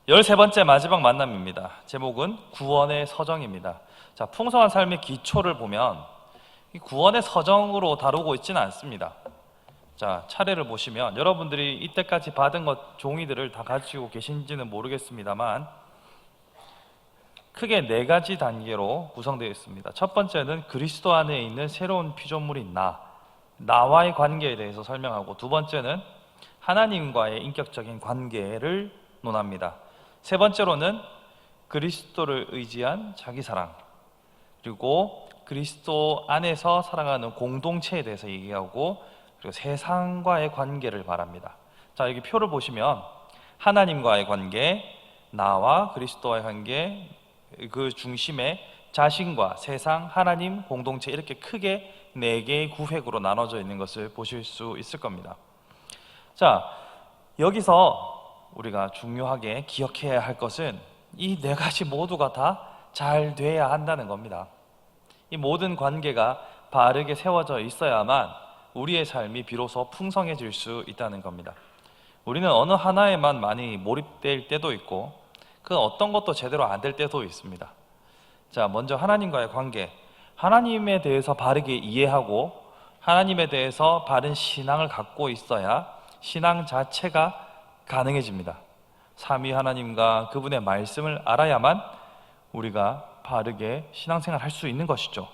13번째 마지막 만남입니다. 제목은 구원의 서정입니다. 자, 풍성한 삶의 기초를 보면 이 구원의 서정으로 다루고 있지는 않습니다. 자, 차례를 보시면 여러분들이 이때까지 받은 것 종이들을 다 가지고 계신지는 모르겠습니다만 크게 4가지 단계로 구성되어 있습니다. 첫 번째는 그리스도 안에 있는 새로운 피조물인 나와의 관계에 대해서 설명하고, 두 번째는 하나님과의 인격적인 관계를 논합니다. 세 번째로는 그리스도를 의지한 자기 사랑, 그리고 그리스도 안에서 살아가는 공동체에 대해서 얘기하고, 그리고 세상과의 관계를 말합니다. 자, 여기 표를 보시면 하나님과의 관계, 나와 그리스도와의 관계, 그 중심에 자신과 세상, 하나님, 공동체, 이렇게 크게 4개의 구획으로 나눠져 있는 것을 보실 수 있을 겁니다. 자, 여기서 우리가 중요하게 기억해야 할 것은 이 4가지 모두가 다 잘 돼야 한다는 겁니다. 이 모든 관계가 바르게 세워져 있어야만 우리의 삶이 비로소 풍성해질 수 있다는 겁니다. 우리는 어느 하나에만 많이 몰입될 때도 있고 그 어떤 것도 제대로 안 될 때도 있습니다. 자, 먼저 하나님과의 관계, 하나님에 대해서 바르게 이해하고 하나님에 대해서 바른 신앙을 갖고 있어야 신앙 자체가 가능해집니다. 삼위 하나님과 그분의 말씀을 알아야만 우리가 바르게 신앙생활을 할 수 있는 것이죠.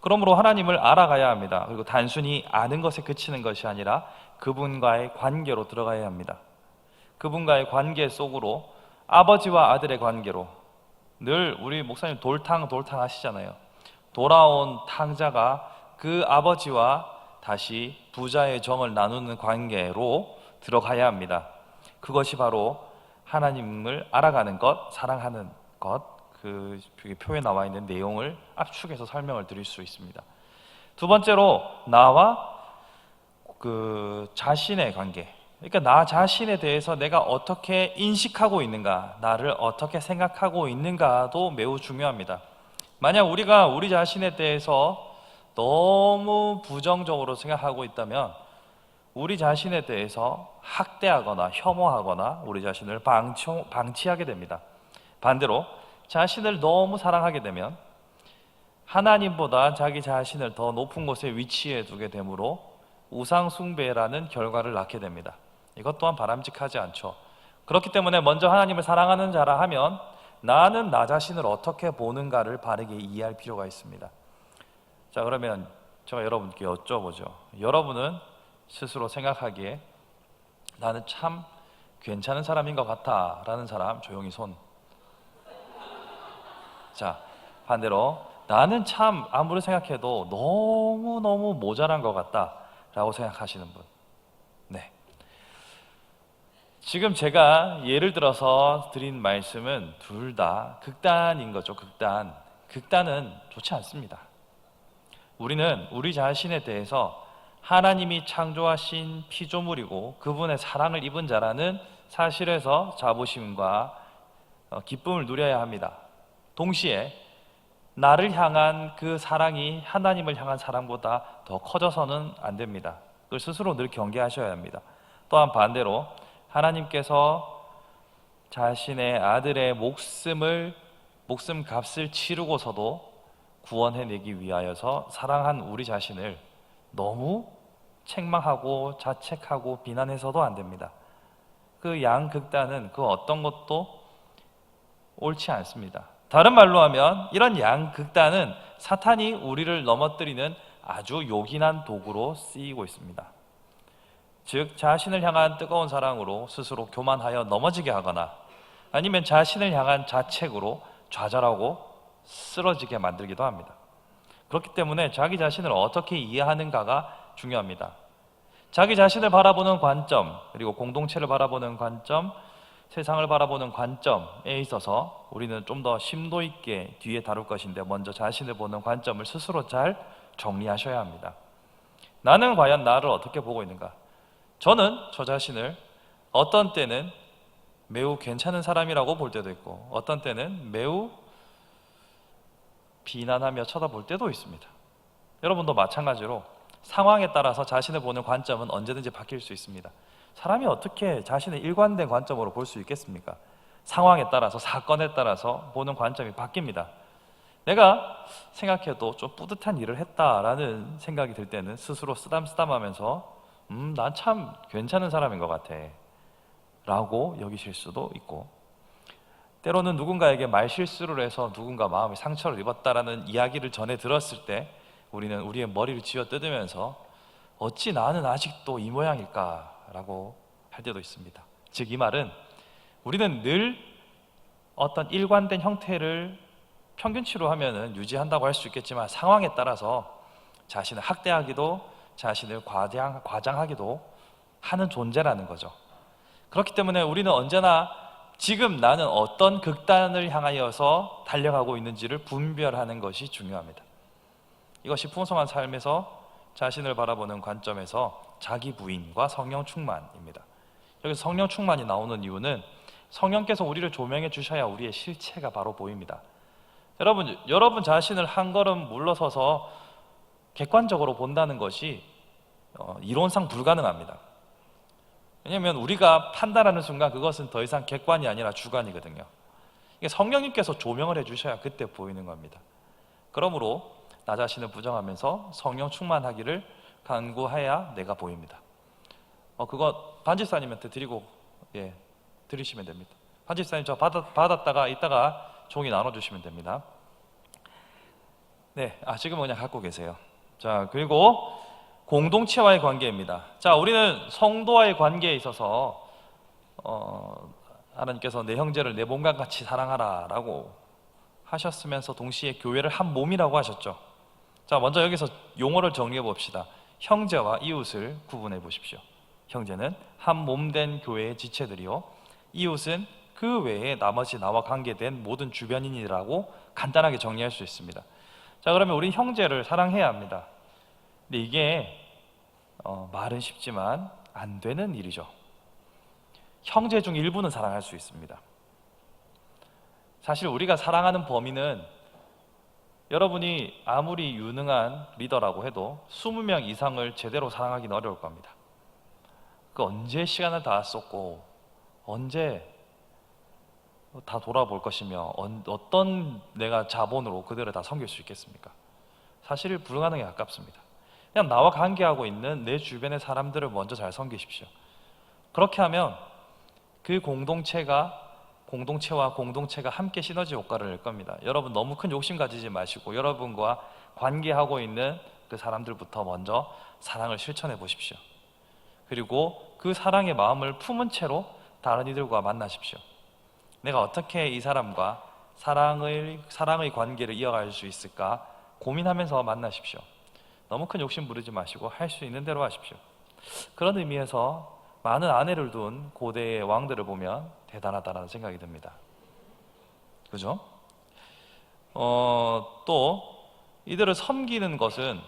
그러므로 하나님을 알아가야 합니다. 그리고 단순히 아는 것에 그치는 것이 아니라 그분과의 관계로 들어가야 합니다. 그분과의 관계 속으로 아버지와 아들의 관계로, 늘 우리 목사님 돌탕 하시잖아요. 돌아온 탕자가 그 아버지와 다시 부자의 정을 나누는 관계로 들어가야 합니다. 그것이 바로 하나님을 알아가는 것, 사랑하는 것, 그 표에 나와 있는 내용을 압축해서 설명을 드릴 수 있습니다. 두 번째로 나와 그 자신의 관계, 그러니까 나 자신에 대해서 내가 어떻게 인식하고 있는가, 나를 어떻게 생각하고 있는가도 매우 중요합니다. 만약 우리가 우리 자신에 대해서 너무 부정적으로 생각하고 있다면 우리 자신에 대해서 학대하거나 혐오하거나 우리 자신을 방치하게 됩니다. 반대로 자신을 너무 사랑하게 되면 하나님보다 자기 자신을 더 높은 곳에 위치해 두게 되므로 우상숭배라는 결과를 낳게 됩니다. 이것 또한 바람직하지 않죠. 그렇기 때문에 먼저 하나님을 사랑하는 자라 하면 나는 나 자신을 어떻게 보는가를 바르게 이해할 필요가 있습니다. 자, 그러면 제가 여러분께 여쭤보죠. 여러분은 스스로 생각하기에 나는 참 괜찮은 사람인 것 같아 라는 사람 조용히 손. 자, 반대로 나는 참 아무리 생각해도 너무너무 모자란 것 같다 라고 생각하시는 분. 네, 지금 제가 예를 들어서 드린 말씀은 둘 다 극단인 거죠. 극단은 좋지 않습니다. 우리는 우리 자신에 대해서 하나님이 창조하신 피조물이고 그분의 사랑을 입은 자라는 사실에서 자부심과 기쁨을 누려야 합니다. 동시에 나를 향한 그 사랑이 하나님을 향한 사랑보다 더 커져서는 안 됩니다. 그걸 스스로 늘 경계하셔야 합니다. 또한 반대로 하나님께서 자신의 아들의 목숨값을 치르고서도 구원해내기 위하여서 사랑한 우리 자신을 너무 책망하고 자책하고 비난해서도 안 됩니다. 그 양극단은 그 어떤 것도 옳지 않습니다. 다른 말로 하면 이런 양극단은 사탄이 우리를 넘어뜨리는 아주 요긴한 도구로 쓰이고 있습니다. 즉, 자신을 향한 뜨거운 사랑으로 스스로 교만하여 넘어지게 하거나 아니면 자신을 향한 자책으로 좌절하고 쓰러지게 만들기도 합니다. 그렇기 때문에 자기 자신을 어떻게 이해하는가가 중요합니다. 자기 자신을 바라보는 관점, 그리고 공동체를 바라보는 관점, 세상을 바라보는 관점에 있어서 우리는 좀 더 심도 있게 뒤에 다룰 것인데, 먼저 자신을 보는 관점을 스스로 잘 정리하셔야 합니다. 나는 과연 나를 어떻게 보고 있는가? 저는 저 자신을 어떤 때는 매우 괜찮은 사람이라고 볼 때도 있고 어떤 때는 매우 비난하며 쳐다볼 때도 있습니다. 여러분도 마찬가지로 상황에 따라서 자신을 보는 관점은 언제든지 바뀔 수 있습니다. 사람이 어떻게 자신의 일관된 관점으로 볼 수 있겠습니까? 상황에 따라서, 사건에 따라서 보는 관점이 바뀝니다. 내가 생각해도 좀 뿌듯한 일을 했다라는 생각이 들 때는 스스로 쓰담쓰담하면서 난 참 괜찮은 사람인 것 같아 라고 여기실 수도 있고, 때로는 누군가에게 말실수를 해서 누군가 마음에 상처를 입었다라는 이야기를 전해 들었을 때 우리는 우리의 머리를 쥐어뜯으면서 어찌 나는 아직도 이 모양일까 라고 할 때도 있습니다. 즉 이 말은 우리는 늘 어떤 일관된 형태를 평균치로 하면은 유지한다고 할 수 있겠지만 상황에 따라서 자신을 학대하기도, 자신을 과장하기도 하는 존재라는 거죠. 그렇기 때문에 우리는 언제나 지금 나는 어떤 극단을 향하여서 달려가고 있는지를 분별하는 것이 중요합니다. 이것이 풍성한 삶에서 자신을 바라보는 관점에서 자기 부인과 성령 충만입니다. 여기서 성령 충만이 나오는 이유는 성령께서 우리를 조명해 주셔야 우리의 실체가 바로 보입니다. 여러분 자신을 한 걸음 물러서서 객관적으로 본다는 것이 이론상 불가능합니다. 왜냐하면 우리가 판단하는 순간 그것은 더 이상 객관이 아니라 주관이거든요. 성령님께서 조명을 해주셔야 그때 보이는 겁니다. 그러므로 나 자신을 부정하면서 성령 충만하기를 간구해야 내가 보입니다. 그거 반집사님한테 드리시면 됩니다. 반집사님 저 받았다가 이따가 종이 나눠주시면 됩니다. 네, 지금은 그냥 갖고 계세요. 자, 그리고 공동체와의 관계입니다. 자, 우리는 성도와의 관계에 있어서 하나님께서 내 형제를 내 몸과 같이 사랑하라 라고 하셨으면서 동시에 교회를 한 몸이라고 하셨죠. 자, 먼저 여기서 용어를 정리해 봅시다. 형제와 이웃을 구분해 보십시오. 형제는 한 몸된 교회의 지체들이요, 이웃은 그 외에 나머지 나와 관계된 모든 주변인이라고 간단하게 정리할 수 있습니다. 자, 그러면 우리 형제를 사랑해야 합니다. 근데 이게 말은 쉽지만 안 되는 일이죠. 형제 중 일부는 사랑할 수 있습니다. 사실 우리가 사랑하는 범위는 여러분이 아무리 유능한 리더라고 해도 20명 이상을 제대로 사랑하기는 어려울 겁니다. 그 언제 시간을 다 쏟고 언제 다 돌아볼 것이며 어떤 내가 자본으로 그들을 다 섬길 수 있겠습니까? 사실 불가능에 가깝습니다. 그냥 나와 관계하고 있는 내 주변의 사람들을 먼저 잘 섬기십시오. 그렇게 하면 그 공동체와 공동체가 함께 시너지 효과를 낼 겁니다. 여러분 너무 큰 욕심 가지지 마시고 여러분과 관계하고 있는 그 사람들부터 먼저 사랑을 실천해 보십시오. 그리고 그 사랑의 마음을 품은 채로 다른 이들과 만나십시오. 내가 어떻게 이 사람과 사랑의 관계를 이어갈 수 있을까 고민하면서 만나십시오. 너무 큰 욕심 부리지 마시고 할 수 있는 대로 하십시오. 그런 의미에서 많은 아내를 둔 고대의 왕들을 보면 대단하다는 생각이 듭니다. 그죠? 또 이들을 섬기는 것은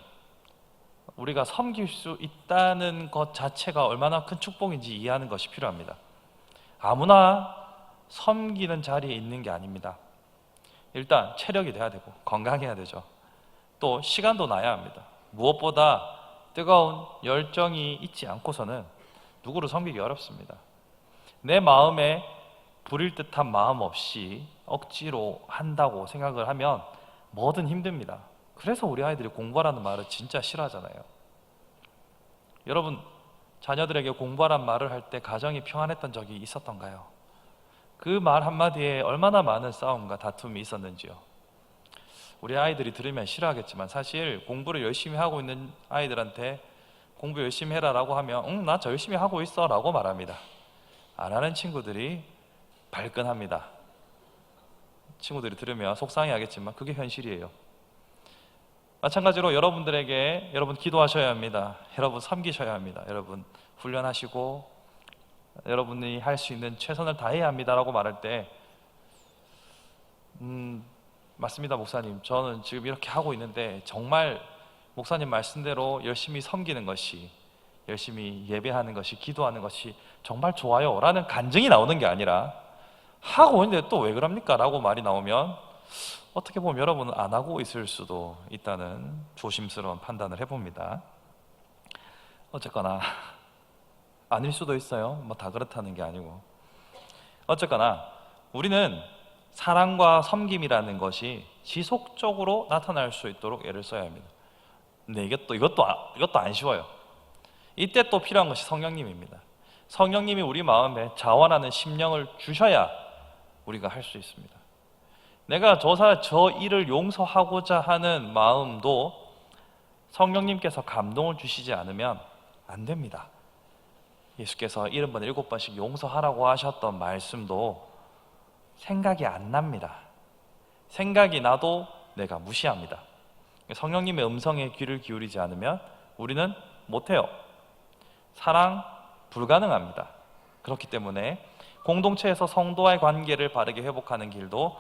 우리가 섬길 수 있다는 것 자체가 얼마나 큰 축복인지 이해하는 것이 필요합니다. 아무나 섬기는 자리에 있는 게 아닙니다. 일단 체력이 돼야 되고 건강해야 되죠. 또 시간도 나야 합니다. 무엇보다 뜨거운 열정이 있지 않고서는 누구를 섬기기 어렵습니다. 내 마음에 부릴 듯한 마음 없이 억지로 한다고 생각을 하면 뭐든 힘듭니다. 그래서 우리 아이들이 공부하라는 말을 진짜 싫어하잖아요. 여러분 자녀들에게 공부하라는 말을 할 때 가정이 평안했던 적이 있었던가요? 그 말 한마디에 얼마나 많은 싸움과 다툼이 있었는지요. 우리 아이들이 들으면 싫어하겠지만 사실 공부를 열심히 하고 있는 아이들한테 공부 열심히 해라 라고 하면 나 저 열심히 하고 있어 라고 말합니다. 안 하는 친구들이 발끈합니다. 친구들이 들으면 속상해하겠지만 그게 현실이에요. 마찬가지로 여러분 기도하셔야 합니다. 여러분 섬기셔야 합니다. 여러분 훈련하시고 여러분이 할 수 있는 최선을 다해야 합니다 라고 말할 때 맞습니다 목사님, 저는 지금 이렇게 하고 있는데 정말 목사님 말씀대로 열심히 섬기는 것이, 열심히 예배하는 것이, 기도하는 것이 정말 좋아요 라는 간증이 나오는 게 아니라 하고 있는데 또 왜 그럽니까? 라고 말이 나오면 어떻게 보면 여러분은 안 하고 있을 수도 있다는 조심스러운 판단을 해봅니다. 어쨌거나 아닐 수도 있어요. 뭐 다 그렇다는 게 아니고. 어쨌거나 우리는 사랑과 섬김이라는 것이 지속적으로 나타날 수 있도록 애를 써야 합니다. 근데 이것도 안 쉬워요. 이때 또 필요한 것이 성령님입니다. 성령님이 우리 마음에 자원하는 심령을 주셔야 우리가 할 수 있습니다. 내가 저 일을 용서하고자 하는 마음도 성령님께서 감동을 주시지 않으면 안 됩니다. 예수께서 70번 7번씩 용서하라고 하셨던 말씀도 생각이 안 납니다. 생각이 나도 내가 무시합니다. 성령님의 음성에 귀를 기울이지 않으면 우리는 못해요. 사랑 불가능합니다. 그렇기 때문에 공동체에서 성도와의 관계를 바르게 회복하는 길도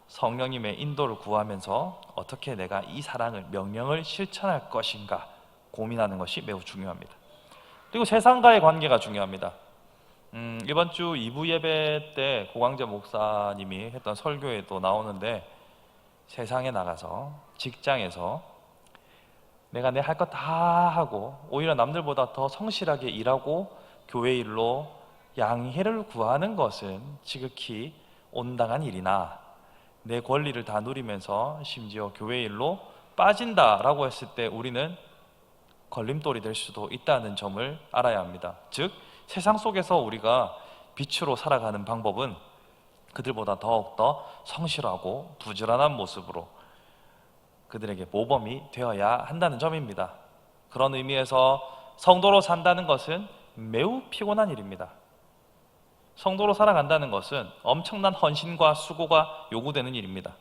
성령님의 인도를 구하면서 어떻게 내가 이 사랑을, 명령을 실천할 것인가 고민하는 것이 매우 중요합니다. 그리고 세상과의 관계가 중요합니다. 이번 주 2부 예배 때 고광재 목사님이 했던 설교에도 나오는데, 세상에 나가서 직장에서 내가 내 할 것 다 하고 오히려 남들보다 더 성실하게 일하고 교회 일로 양해를 구하는 것은 지극히 온당한 일이나, 내 권리를 다 누리면서 심지어 교회 일로 빠진다라고 했을 때 우리는 걸림돌이 될 수도 있다는 점을 알아야 합니다. 즉, 세상 속에서 우리가 빛으로 살아가는 방법은 그들보다 더욱더 성실하고 부지런한 모습으로 그들에게 모범이 되어야 한다는 점입니다. 그런 의미에서 성도로 산다는 것은 매우 피곤한 일입니다. 성도로 살아간다는 것은 엄청난 헌신과 수고가 요구되는 일입니다.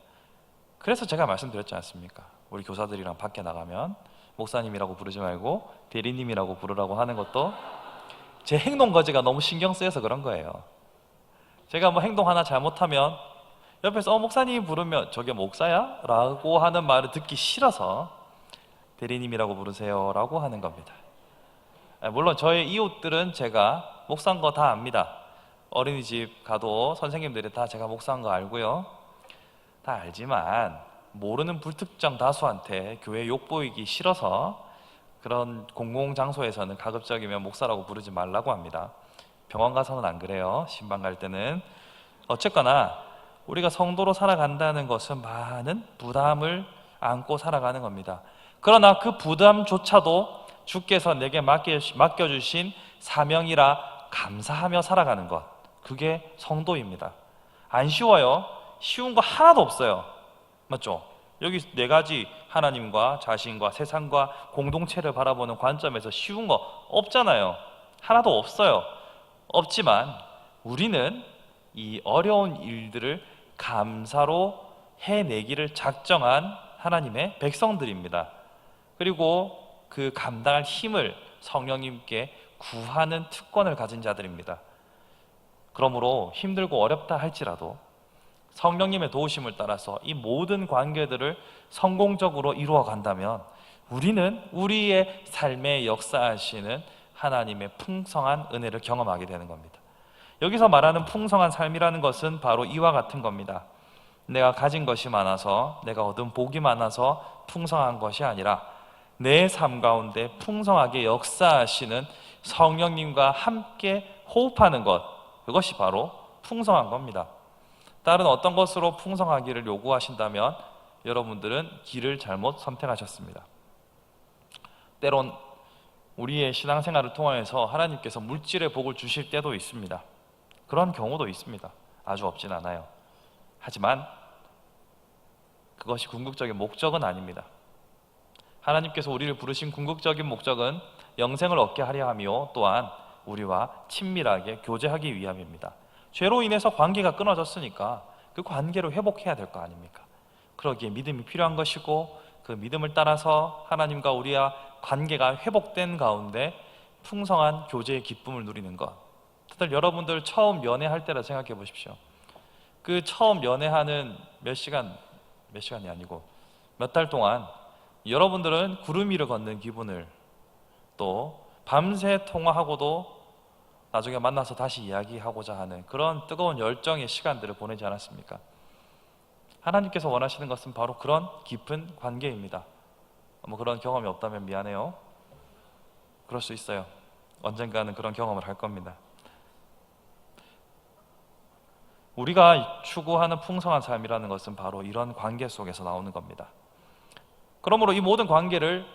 그래서 제가 말씀드렸지 않습니까? 우리 교사들이랑 밖에 나가면 목사님이라고 부르지 말고 대리님이라고 부르라고 하는 것도 제 행동 거지가 너무 신경 쓰여서 그런 거예요. 제가 뭐 행동 하나 잘못하면 옆에서 목사님 부르면 저게 목사야? 라고 하는 말을 듣기 싫어서 대리님이라고 부르세요 라고 하는 겁니다. 물론 저의 이웃들은 제가 목사인 거 다 압니다. 어린이집 가도 선생님들이 다 제가 목사인 거 알고요. 다 알지만 모르는 불특정 다수한테 교회 욕보이기 싫어서 그런 공공장소에서는 가급적이면 목사라고 부르지 말라고 합니다. 병원 가서는 안 그래요. 신방 갈 때는. 어쨌거나 우리가 성도로 살아간다는 것은 많은 부담을 안고 살아가는 겁니다. 그러나 그 부담조차도 주께서 내게 맡겨주신 사명이라 감사하며 살아가는 것, 그게 성도입니다. 안 쉬워요. 쉬운 거 하나도 없어요. 맞죠? 여기 네 가지, 하나님과 자신과 세상과 공동체를 바라보는 관점에서 쉬운 거 없잖아요. 하나도 없어요. 없지만 우리는 이 어려운 일들을 감사로 해내기를 작정한 하나님의 백성들입니다. 그리고 그 감당할 힘을 성령님께 구하는 특권을 가진 자들입니다. 그러므로 힘들고 어렵다 할지라도 성령님의 도우심을 따라서 이 모든 관계들을 성공적으로 이루어 간다면 우리는 우리의 삶에 역사하시는 하나님의 풍성한 은혜를 경험하게 되는 겁니다. 여기서 말하는 풍성한 삶이라는 것은 바로 이와 같은 겁니다. 내가 가진 것이 많아서, 내가 얻은 복이 많아서 풍성한 것이 아니라 내 삶 가운데 풍성하게 역사하시는 성령님과 함께 호흡하는 것, 그것이 바로 풍성한 겁니다. 다른 어떤 것으로 풍성하기를 요구하신다면 여러분들은 길을 잘못 선택하셨습니다. 때론 우리의 신앙생활을 통해서 하나님께서 물질의 복을 주실 때도 있습니다. 그런 경우도 있습니다. 아주 없진 않아요. 하지만 그것이 궁극적인 목적은 아닙니다. 하나님께서 우리를 부르신 궁극적인 목적은 영생을 얻게 하려 하며 또한 우리와 친밀하게 교제하기 위함입니다. 죄로 인해서 관계가 끊어졌으니까 그 관계를 회복해야 될 거 아닙니까? 그러기에 믿음이 필요한 것이고, 그 믿음을 따라서 하나님과 우리와 관계가 회복된 가운데 풍성한 교제의 기쁨을 누리는 것. 다들 여러분들 처음 연애할 때라 생각해 보십시오. 그 처음 연애하는 몇 시간이 아니고 몇 달 동안 여러분들은 구름 위를 걷는 기분을, 또 밤새 통화하고도 나중에 만나서 다시 이야기하고자 하는 그런 뜨거운 열정의 시간들을 보내지 않았습니까? 하나님께서 원하시는 것은 바로 그런 깊은 관계입니다. 뭐 그런 경험이 없다면 미안해요. 그럴 수 있어요. 언젠가는 그런 경험을 할 겁니다. 우리가 추구하는 풍성한 삶이라는 것은 바로 이런 관계 속에서 나오는 겁니다. 그러므로 이 모든 관계를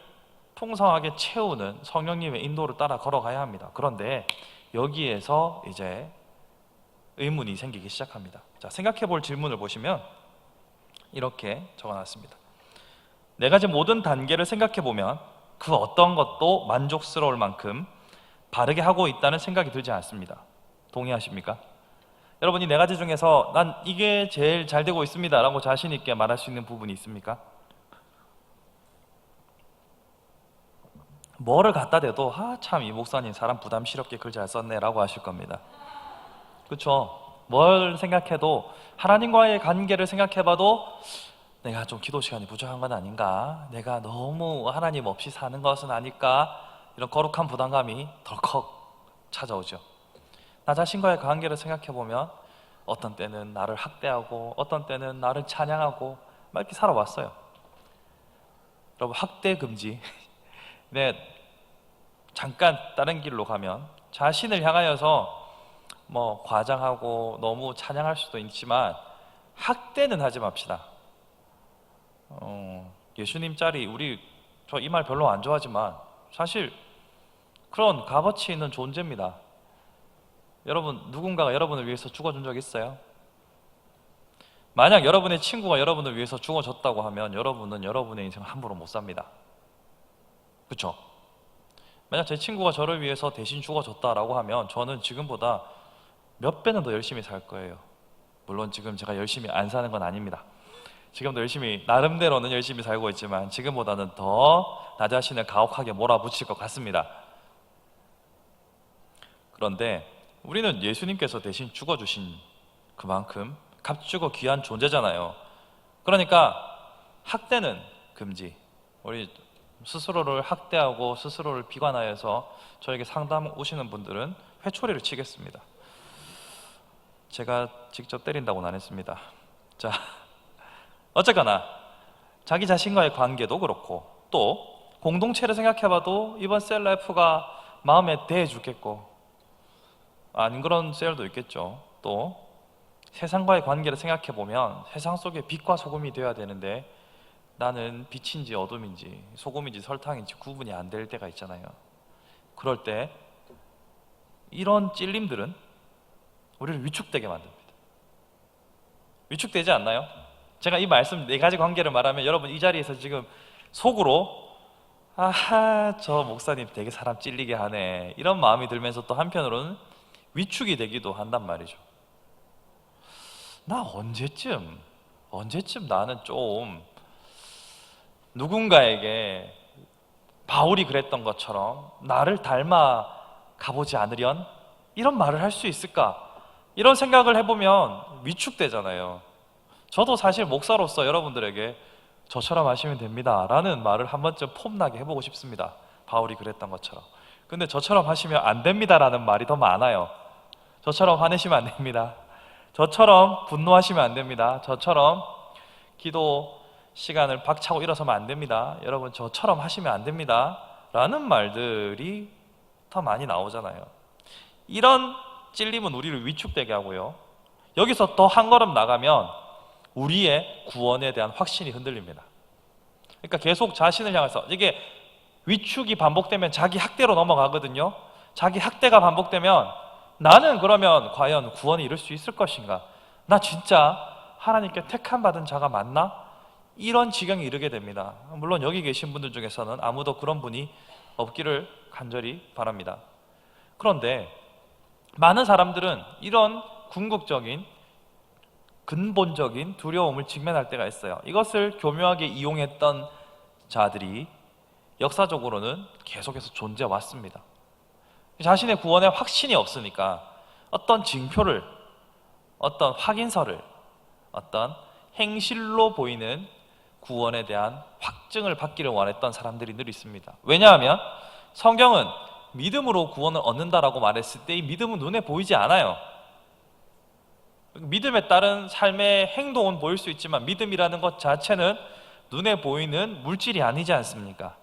풍성하게 채우는 성령님의 인도를 따라 걸어가야 합니다. 그런데 여기에서 이제 의문이 생기기 시작합니다. 자, 생각해 볼 질문을 보시면 이렇게 적어놨습니다. 네 가지 모든 단계를 생각해 보면 그 어떤 것도 만족스러울 만큼 바르게 하고 있다는 생각이 들지 않습니다. 동의하십니까? 여러분, 이 네 가지 중에서 난 이게 제일 잘 되고 있습니다 라고 자신 있게 말할 수 있는 부분이 있습니까? 뭐를 갖다 대도 참 이 목사님 사람 부담스럽게 글 잘 썼네 라고 하실 겁니다. 그렇죠? 뭘 생각해도 하나님과의 관계를 생각해봐도 내가 좀 기도 시간이 부족한 건 아닌가, 내가 너무 하나님 없이 사는 것은 아닐까, 이런 거룩한 부담감이 덜컥 찾아오죠. 나 자신과의 관계를 생각해보면 어떤 때는 나를 학대하고 어떤 때는 나를 찬양하고 막 이렇게 살아왔어요. 여러분, 학대 금지. 네, 잠깐 다른 길로 가면 자신을 향하여서 뭐 과장하고 너무 찬양할 수도 있지만 학대는 하지 맙시다. 예수님 짤이 저 이 말 별로 안 좋아하지만 사실 그런 값어치 있는 존재입니다. 여러분, 누군가가 여러분을 위해서 죽어준 적 있어요? 만약 여러분의 친구가 여러분을 위해서 죽어줬다고 하면 여러분은 여러분의 인생을 함부로 못 삽니다. 그렇죠? 만약 제 친구가 저를 위해서 대신 죽어줬다라고 하면 저는 지금보다 몇 배는 더 열심히 살 거예요. 물론 지금 제가 열심히 안 사는 건 아닙니다. 지금도 열심히, 나름대로는 열심히 살고 있지만 지금보다는 더 나 자신을 가혹하게 몰아붙일 것 같습니다. 그런데 우리는 예수님께서 대신 죽어주신 그만큼 값주고 귀한 존재잖아요. 그러니까 학대는 금지. 우리 스스로를 학대하고 스스로를 비관하여서 저에게 상담 오시는 분들은 회초리를 치겠습니다. 제가 직접 때린다고는 안 했습니다. 자, 어쨌거나 자기 자신과의 관계도 그렇고 또 공동체를 생각해봐도 이번 셀라이프가 마음에 대해 죽겠고 아닌 그런 셀도 있겠죠. 또 세상과의 관계를 생각해보면 세상 속에 빛과 소금이 되어야 되는데 나는 빛인지 어둠인지 소금인지 설탕인지 구분이 안 될 때가 있잖아요. 그럴 때 이런 찔림들은 우리를 위축되게 만듭니다. 위축되지 않나요? 제가 이 말씀 네 가지 관계를 말하면 여러분 이 자리에서 지금 속으로 아하, 저 목사님 되게 사람 찔리게 하네, 이런 마음이 들면서 또 한편으로는 위축이 되기도 한단 말이죠. 나 언제쯤 나는 좀 누군가에게 바울이 그랬던 것처럼 나를 닮아 가보지 않으련? 이런 말을 할 수 있을까? 이런 생각을 해보면 위축되잖아요. 저도 사실 목사로서 여러분들에게 저처럼 하시면 됩니다 라는 말을 한 번쯤 폼나게 해보고 싶습니다. 바울이 그랬던 것처럼. 근데 저처럼 하시면 안 됩니다 라는 말이 더 많아요. 저처럼 화내시면 안 됩니다. 저처럼 분노하시면 안 됩니다. 저처럼 기도 시간을 박차고 일어서면 안 됩니다. 여러분, 저처럼 하시면 안 됩니다 라는 말들이 더 많이 나오잖아요. 이런 찔림은 우리를 위축되게 하고요, 여기서 더 한 걸음 나가면 우리의 구원에 대한 확신이 흔들립니다. 그러니까 계속 자신을 향해서, 이게 위축이 반복되면 자기 학대로 넘어가거든요. 자기 학대가 반복되면 나는 그러면 과연 구원에 이룰 수 있을 것인가? 나 진짜 하나님께 택함 받은 자가 맞나? 이런 지경에 이르게 됩니다. 물론 여기 계신 분들 중에서는 아무도 그런 분이 없기를 간절히 바랍니다. 그런데 많은 사람들은 이런 궁극적인 근본적인 두려움을 직면할 때가 있어요. 이것을 교묘하게 이용했던 자들이 역사적으로는 계속해서 존재해 왔습니다. 자신의 구원에 확신이 없으니까 어떤 징표를, 어떤 확인서를, 어떤 행실로 보이는 구원에 대한 확증을 받기를 원했던 사람들이 늘 있습니다. 왜냐하면 성경은 믿음으로 구원을 얻는다라고 말했을 때 이 믿음은 눈에 보이지 않아요. 믿음에 따른 삶의 행동은 보일 수 있지만 믿음이라는 것 자체는 눈에 보이는 물질이 아니지 않습니까?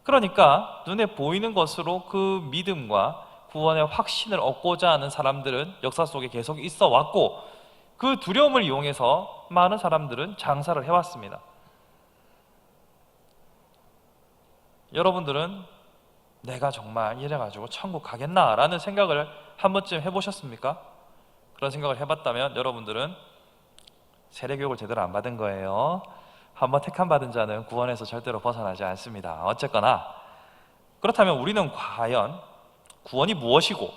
그러니까 눈에 보이는 것으로 그 믿음과 구원의 확신을 얻고자 하는 사람들은 역사 속에 계속 있어 왔고, 그 두려움을 이용해서 많은 사람들은 장사를 해왔습니다. 여러분들은 내가 정말 이래가지고 천국 가겠나라는 생각을 한 번쯤 해보셨습니까? 그런 생각을 해봤다면 여러분들은 세례교육을 제대로 안 받은 거예요. 한번 택함 받은 자는 구원에서 절대로 벗어나지 않습니다. 어쨌거나 그렇다면 우리는 과연 구원이 무엇이고,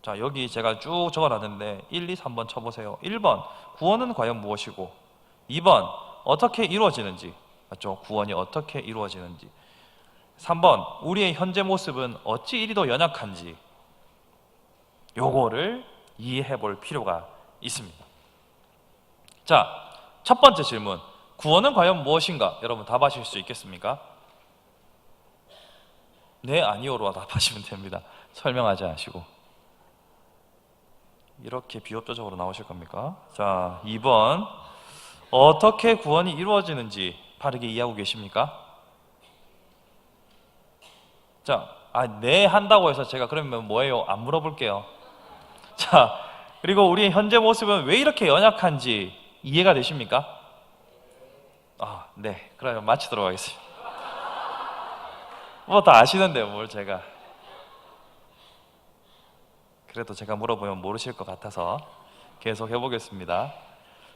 자 여기 제가 쭉 적어놨는데 1, 2, 3번 쳐보세요. 1번 구원은 과연 무엇이고, 2번 어떻게 이루어지는지, 맞죠? 구원이 어떻게 이루어지는지. 3번 우리의 현재 모습은 어찌 이리도 연약한지, 요거를 이해해 볼 필요가 있습니다. 자, 첫 번째 질문, 구원은 과연 무엇인가? 여러분 답하실 수 있겠습니까? 네, 아니오로 답하시면 됩니다. 설명하지 않으시고. 이렇게 비협조적으로 나오실 겁니까? 자, 2번 어떻게 구원이 이루어지는지 바르게 이해하고 계십니까? 자, 네 한다고 해서 제가 그러면 뭐예요? 안 물어볼게요. 자, 그리고 우리의 현재 모습은 왜 이렇게 연약한지 이해가 되십니까? 네. 그러면 마치도록 하겠습니다. 뭐 다 아시는데요, 뭘 제가. 그래도 제가 물어보면 모르실 것 같아서 계속 해보겠습니다.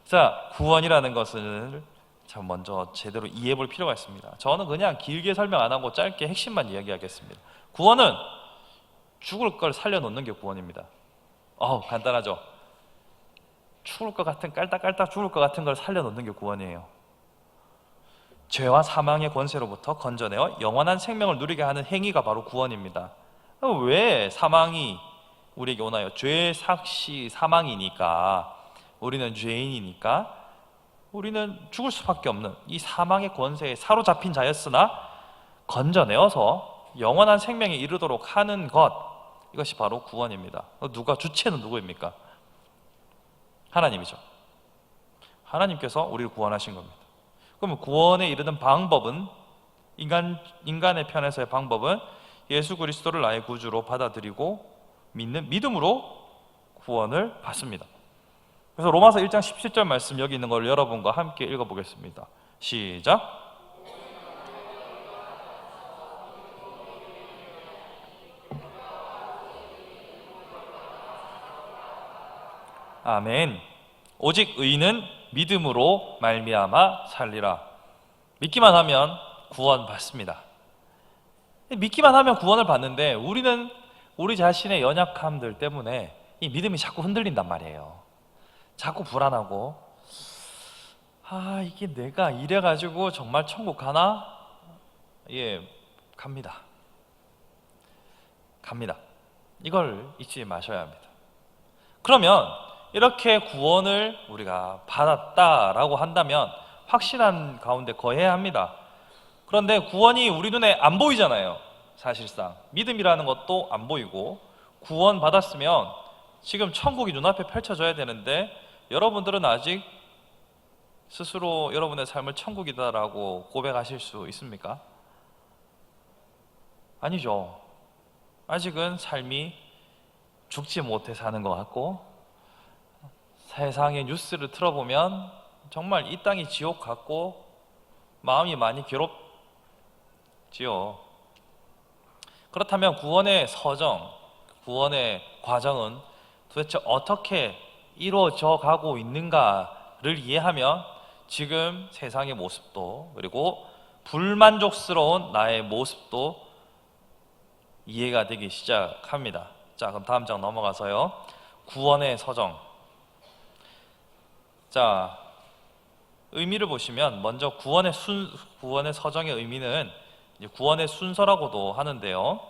자, 구원이라는 것을 참 먼저 제대로 이해해 볼 필요가 있습니다. 저는 그냥 길게 설명 안 하고 짧게 핵심만 이야기하겠습니다. 구원은 죽을 걸 살려놓는 게 구원입니다. 간단하죠? 죽을 것 같은, 깔딱깔딱 죽을 것 같은 걸 살려놓는 게 구원이에요. 죄와 사망의 권세로부터 건져내어 영원한 생명을 누리게 하는 행위가 바로 구원입니다. 왜 사망이 우리에게 오나요? 죄, 삭시, 사망이니까, 우리는 죄인이니까 우리는 죽을 수밖에 없는 이 사망의 권세에 사로잡힌 자였으나 건져내어서 영원한 생명에 이르도록 하는 것, 이것이 바로 구원입니다. 주체는 누구입니까? 하나님이죠. 하나님께서 우리를 구원하신 겁니다. 그러면 구원에 이르는 방법은, 인간의 편에서의 방법은 예수 그리스도를 나의 구주로 받아들이고 믿음으로 구원을 받습니다. 그래서 로마서 1장 17절 말씀 여기 있는 걸 여러분과 함께 읽어보겠습니다. 시작. 아멘. 오직 의인은 믿음으로 말미암아 살리라. 믿기만 하면 구원 받습니다. 믿기만 하면 구원을 받는데 우리는 우리 자신의 연약함들 때문에 이 믿음이 자꾸 흔들린단 말이에요. 자꾸 불안하고, 이게 내가 이래가지고 정말 천국 가나? 예, 갑니다. 이걸 잊지 마셔야 합니다. 그러면 이렇게 구원을 우리가 받았다라고 한다면 확신한 가운데 거해야 합니다. 그런데 구원이 우리 눈에 안 보이잖아요. 사실상 믿음이라는 것도 안 보이고, 구원 받았으면 지금 천국이 눈앞에 펼쳐져야 되는데 여러분들은 아직 스스로 여러분의 삶을 천국이다라고 고백하실 수 있습니까? 아니죠. 아직은 삶이 죽지 못해 사는 것 같고, 세상의 뉴스를 틀어보면 정말 이 땅이 지옥 같고 마음이 많이 괴롭지요. 그렇다면 구원의 서정, 구원의 과정은 도대체 어떻게 이루어져 가고 있는가를 이해하면 지금 세상의 모습도, 그리고 불만족스러운 나의 모습도 이해가 되기 시작합니다. 자, 그럼 다음 장 넘어가서요. 구원의 서정. 자, 의미를 보시면 먼저 구원의 서정의 의미는 구원의 순서라고도 하는데요.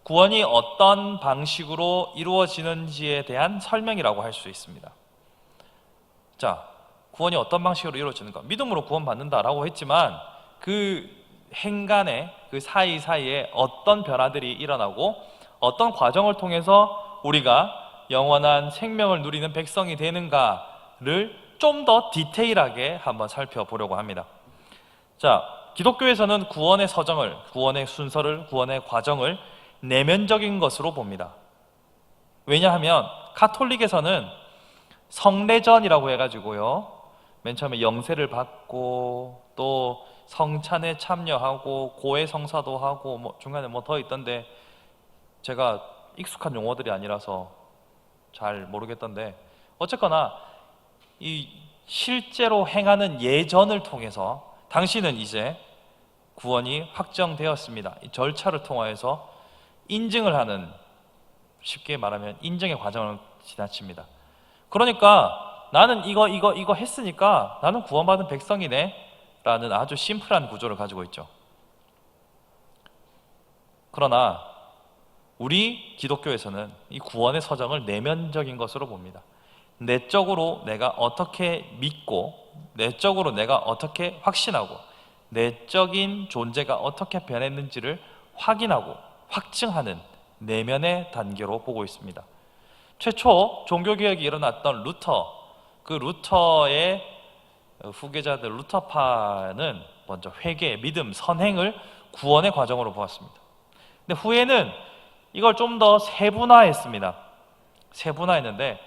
구원이 어떤 방식으로 이루어지는지에 대한 설명이라고 할 수 있습니다. 자, 구원이 어떤 방식으로 이루어지는가? 믿음으로 구원받는다라고 했지만 그 행간에, 그 사이사이에 어떤 변화들이 일어나고 어떤 과정을 통해서 우리가 영원한 생명을 누리는 백성이 되는가를 좀 더 디테일하게 한번 살펴보려고 합니다. 자, 기독교에서는 구원의 서정을, 구원의 순서를, 구원의 과정을 내면적인 것으로 봅니다. 왜냐하면 카톨릭에서는 성례전이라고 해가지고요, 맨 처음에 영세를 받고 또 성찬에 참여하고 고해 성사도 하고 뭐 중간에 뭐 더 있던데 제가 익숙한 용어들이 아니라서 잘 모르겠던데, 어쨌거나 이 실제로 행하는 예전을 통해서 당신은 이제 구원이 확정되었습니다. 이 절차를 통하여서 인증을 하는, 쉽게 말하면 인정의 과정을 지나칩니다. 그러니까 나는 이거 했으니까 나는 구원받은 백성이네 라는 아주 심플한 구조를 가지고 있죠. 그러나 우리 기독교에서는 이 구원의 서정을 내면적인 것으로 봅니다. 내적으로 내가 어떻게 믿고, 내적으로 내가 어떻게 확신하고, 내적인 존재가 어떻게 변했는지를 확인하고 확증하는 내면의 단계로 보고 있습니다. 최초 종교개혁이 일어났던 루터, 그 루터의 후계자들 루터파는 먼저 회개, 믿음, 선행을 구원의 과정으로 보았습니다. 근데 후에는 이걸 좀 더 세분화했습니다. 세분화했는데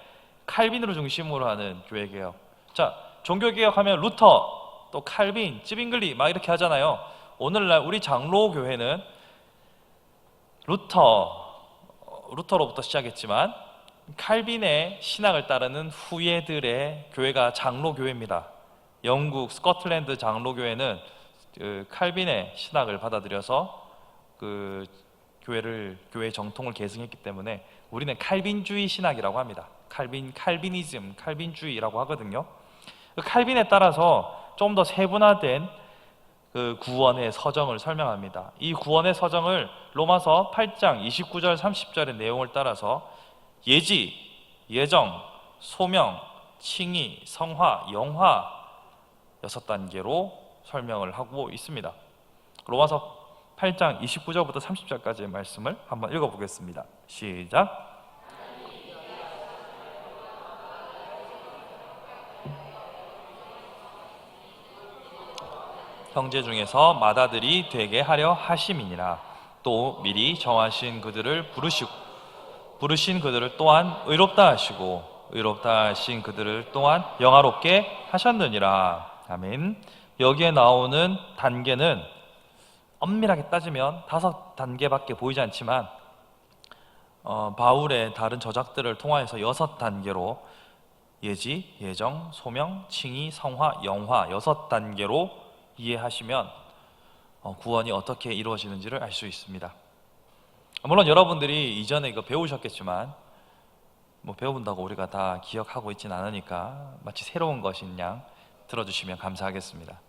칼빈을 중심으로 하는 교회개혁. 자, 종교개혁하면 루터, 또 칼빈, 찌빙글리 막 이렇게 하잖아요. 오늘날 우리 장로교회는 루터로부터 시작했지만 칼빈의 신학을 따르는 후예들의 교회가 장로교회입니다. 영국 스코틀랜드 장로교회는 그 칼빈의 신학을 받아들여서 그 교회 정통을 계승했기 때문에 우리는 칼빈주의 신학이라고 합니다. 칼비니즘, 칼빈주의라고 하거든요. 그 칼빈에 따라서 좀 더 세분화된 그 구원의 서정을 설명합니다. 이 구원의 서정을 로마서 8장 29절 30절의 내용을 따라서 예지, 예정, 소명, 칭의, 성화, 영화 6단계로 설명을 하고 있습니다. 로마서 8장 29절부터 30절까지의 말씀을 한번 읽어보겠습니다. 시작. 형제 중에서 맏아들이 되게 하려 하심이니라. 또 미리 정하신 그들을 부르신 그들을 또한 의롭다 하시고 의롭다 하신 그들을 또한 영화롭게 하셨느니라. 아멘. 여기에 나오는 단계는 엄밀하게 따지면 5단계밖에 보이지 않지만 바울의 다른 저작들을 통하여서 6단계로 예지, 예정, 소명, 칭의, 성화, 영화 6단계로 이해하시면 구원이 어떻게 이루어지는지를 알 수 있습니다. 물론 여러분들이 이전에 이거 배우셨겠지만 뭐 배운다고 우리가 다 기억하고 있지는 않으니까 마치 새로운 것인 양 들어주시면 감사하겠습니다.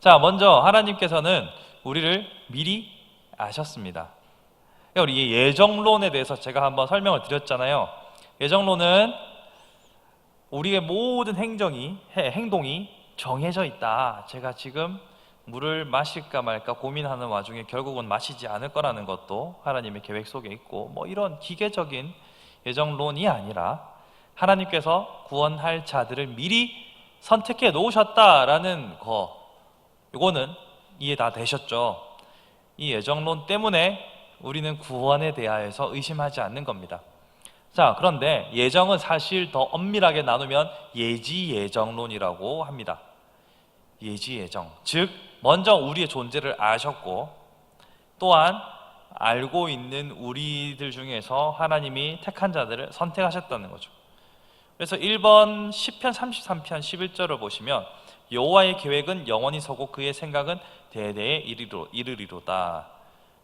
자, 먼저 하나님께서는 우리를 미리 아셨습니다. 우리 예정론에 대해서 제가 한번 설명을 드렸잖아요. 예정론은 우리의 모든 행동이 정해져 있다. 제가 지금 물을 마실까 말까 고민하는 와중에 결국은 마시지 않을 거라는 것도 하나님의 계획 속에 있고, 뭐 이런 기계적인 예정론이 아니라 하나님께서 구원할 자들을 미리 선택해 놓으셨다라는 거, 이거는 이해 다 되셨죠? 이 예정론 때문에 우리는 구원에 대하여서 의심하지 않는 겁니다. 자, 그런데 예정은 사실 더 엄밀하게 나누면 예지예정론이라고 합니다. 예지예정, 즉 먼저 우리의 존재를 아셨고 또한 알고 있는 우리들 중에서 하나님이 택한 자들을 선택하셨다는 거죠. 그래서 1번 시편 33편 11절을 보시면 여호와의 계획은 영원히 서고 그의 생각은 대대에 이르리로다.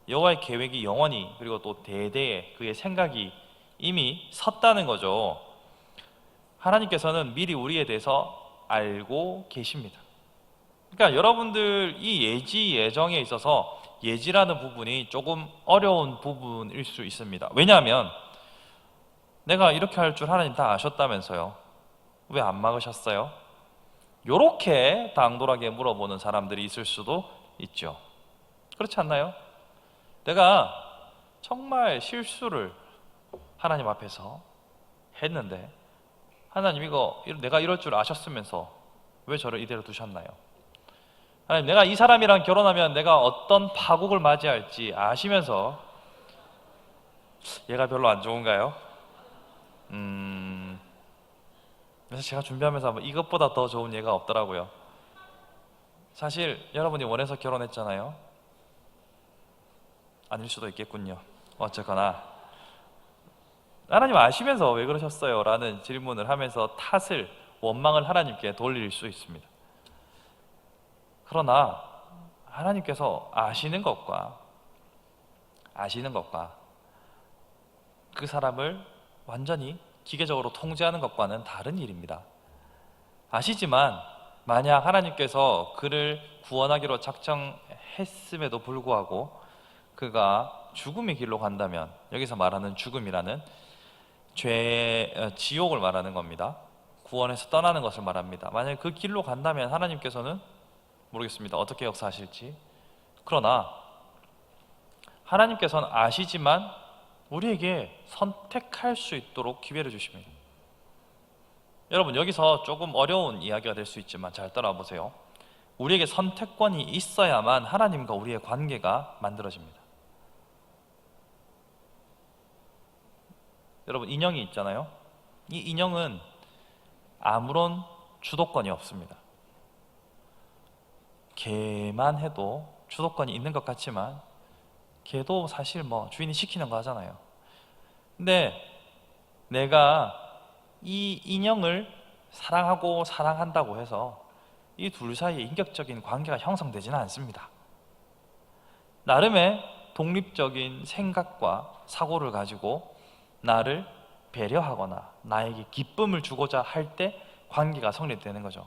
여호와의 계획이 영원히, 그리고 또 대대에 그의 생각이 이미 섰다는 거죠. 하나님께서는 미리 우리에 대해서 알고 계십니다. 그러니까 여러분들 이 예지 예정에 있어서 예지라는 부분이 조금 어려운 부분일 수 있습니다. 왜냐하면 내가 이렇게 할 줄 하나님 다 아셨다면서요, 왜 안 막으셨어요? 이렇게 당돌하게 물어보는 사람들이 있을 수도 있죠. 그렇지 않나요? 내가 정말 실수를 하나님 앞에서 했는데 하나님 이거 내가 이럴 줄 아셨으면서 왜 저를 이대로 두셨나요? 하나님, 내가 이 사람이랑 결혼하면 내가 어떤 파국을 맞이할지 아시면서 얘가 별로 안 좋은가요? 그래서 제가 준비하면서 이것보다 더 좋은 예가 없더라고요. 사실 여러분이 원해서 결혼했잖아요. 아닐 수도 있겠군요. 어쨌거나 하나님 아시면서 왜 그러셨어요? 라는 질문을 하면서 탓을, 원망을 하나님께 돌릴 수 있습니다. 그러나 하나님께서 아시는 것과 그 사람을 완전히 기계적으로 통제하는 것과는 다른 일입니다. 아시지만 만약 하나님께서 그를 구원하기로 작정했음에도 불구하고 그가 죽음의 길로 간다면, 여기서 말하는 죽음이라는 지옥을 말하는 겁니다. 구원에서 떠나는 것을 말합니다. 만약 그 길로 간다면 하나님께서는 모르겠습니다. 어떻게 역사하실지. 그러나 하나님께서는 아시지만 우리에게 선택할 수 있도록 기회를 주십니다. 여러분, 여기서 조금 어려운 이야기가 될 수 있지만 잘 따라와 보세요. 우리에게 선택권이 있어야만 하나님과 우리의 관계가 만들어집니다. 여러분, 인형이 있잖아요. 이 인형은 아무런 주도권이 없습니다. 걔만 해도 주도권이 있는 것 같지만 걔도 사실 주인이 시키는 거 하잖아요. 근데 내가 이 인형을 사랑하고 사랑한다고 해서 이 둘 사이에 인격적인 관계가 형성되지는 않습니다. 나름의 독립적인 생각과 사고를 가지고 나를 배려하거나 나에게 기쁨을 주고자 할 때 관계가 성립되는 거죠.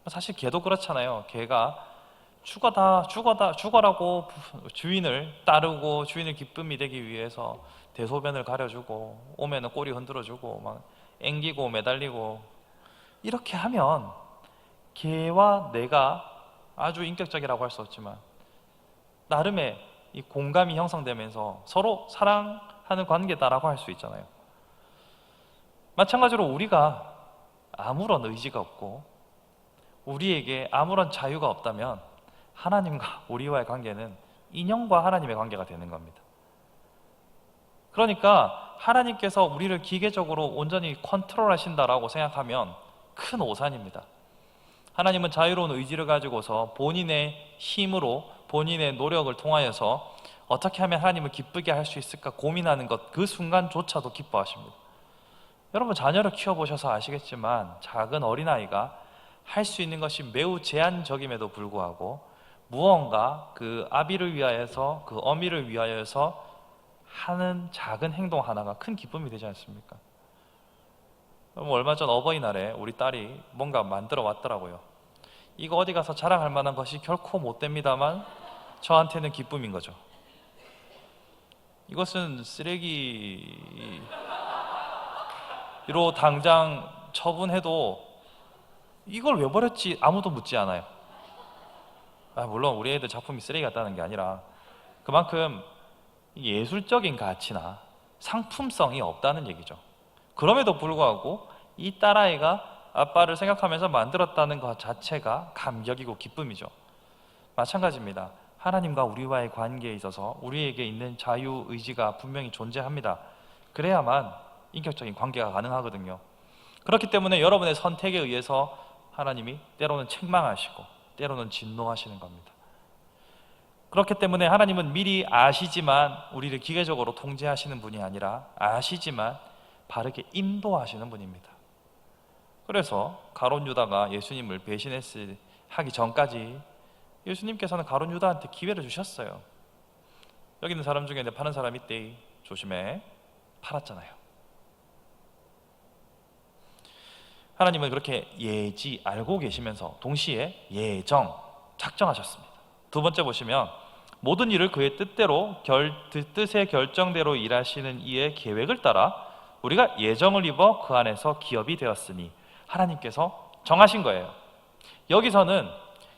사실 개도 그렇잖아요. 개가 죽어라고 주인을 따르고 주인의 기쁨이 되기 위해서 대소변을 가려주고 오면은 꼬리 흔들어주고 막 앵기고 매달리고, 이렇게 하면 개와 내가 아주 인격적이라고 할 수 없지만 나름의 이 공감이 형성되면서 서로 사랑하는 관계다라고 할 수 있잖아요. 마찬가지로 우리가 아무런 의지가 없고 우리에게 아무런 자유가 없다면 하나님과 우리와의 관계는 인형과 하나님의 관계가 되는 겁니다. 그러니까 하나님께서 우리를 기계적으로 온전히 컨트롤하신다라고 생각하면 큰 오산입니다. 하나님은 자유로운 의지를 가지고서 본인의 힘으로, 본인의 노력을 통하여서 어떻게 하면 하나님을 기쁘게 할 수 있을까 고민하는 것, 그 순간조차도 기뻐하십니다. 여러분, 자녀를 키워보셔서 아시겠지만 작은 어린아이가 할 수 있는 것이 매우 제한적임에도 불구하고 무언가 그 아비를 위하여서, 그 어미를 위하여서 하는 작은 행동 하나가 큰 기쁨이 되지 않습니까? 얼마 전 어버이날에 우리 딸이 뭔가 만들어 왔더라고요. 이거 어디 가서 자랑할 만한 것이 결코 못 됩니다만 저한테는 기쁨인 거죠. 이것은 쓰레기로 당장 처분해도 이걸 왜 버렸지 아무도 묻지 않아요. 물론 우리 애들 작품이 쓰레기 같다는 게 아니라 그만큼 예술적인 가치나 상품성이 없다는 얘기죠. 그럼에도 불구하고 이 딸아이가 아빠를 생각하면서 만들었다는 것 자체가 감격이고 기쁨이죠. 마찬가지입니다. 하나님과 우리와의 관계에 있어서 우리에게 있는 자유의지가 분명히 존재합니다. 그래야만 인격적인 관계가 가능하거든요. 그렇기 때문에 여러분의 선택에 의해서 하나님이 때로는 책망하시고 때로는 진노하시는 겁니다. 그렇기 때문에 하나님은 미리 아시지만 우리를 기계적으로 통제하시는 분이 아니라 아시지만 바르게 인도하시는 분입니다. 그래서 가룟 유다가 예수님을 하기 전까지 예수님께서는 가룟 유다한테 기회를 주셨어요. 여기 있는 사람 중에 내 파는 사람 있대, 조심해. 팔았잖아요. 하나님은 그렇게 알고 계시면서 동시에 작정하셨습니다. 두 번째 보시면 모든 일을 그의 뜻의 결정대로 일하시는 이의 계획을 따라 우리가 예정을 입어 그 안에서 기업이 되었으니, 하나님께서 정하신 거예요. 여기서는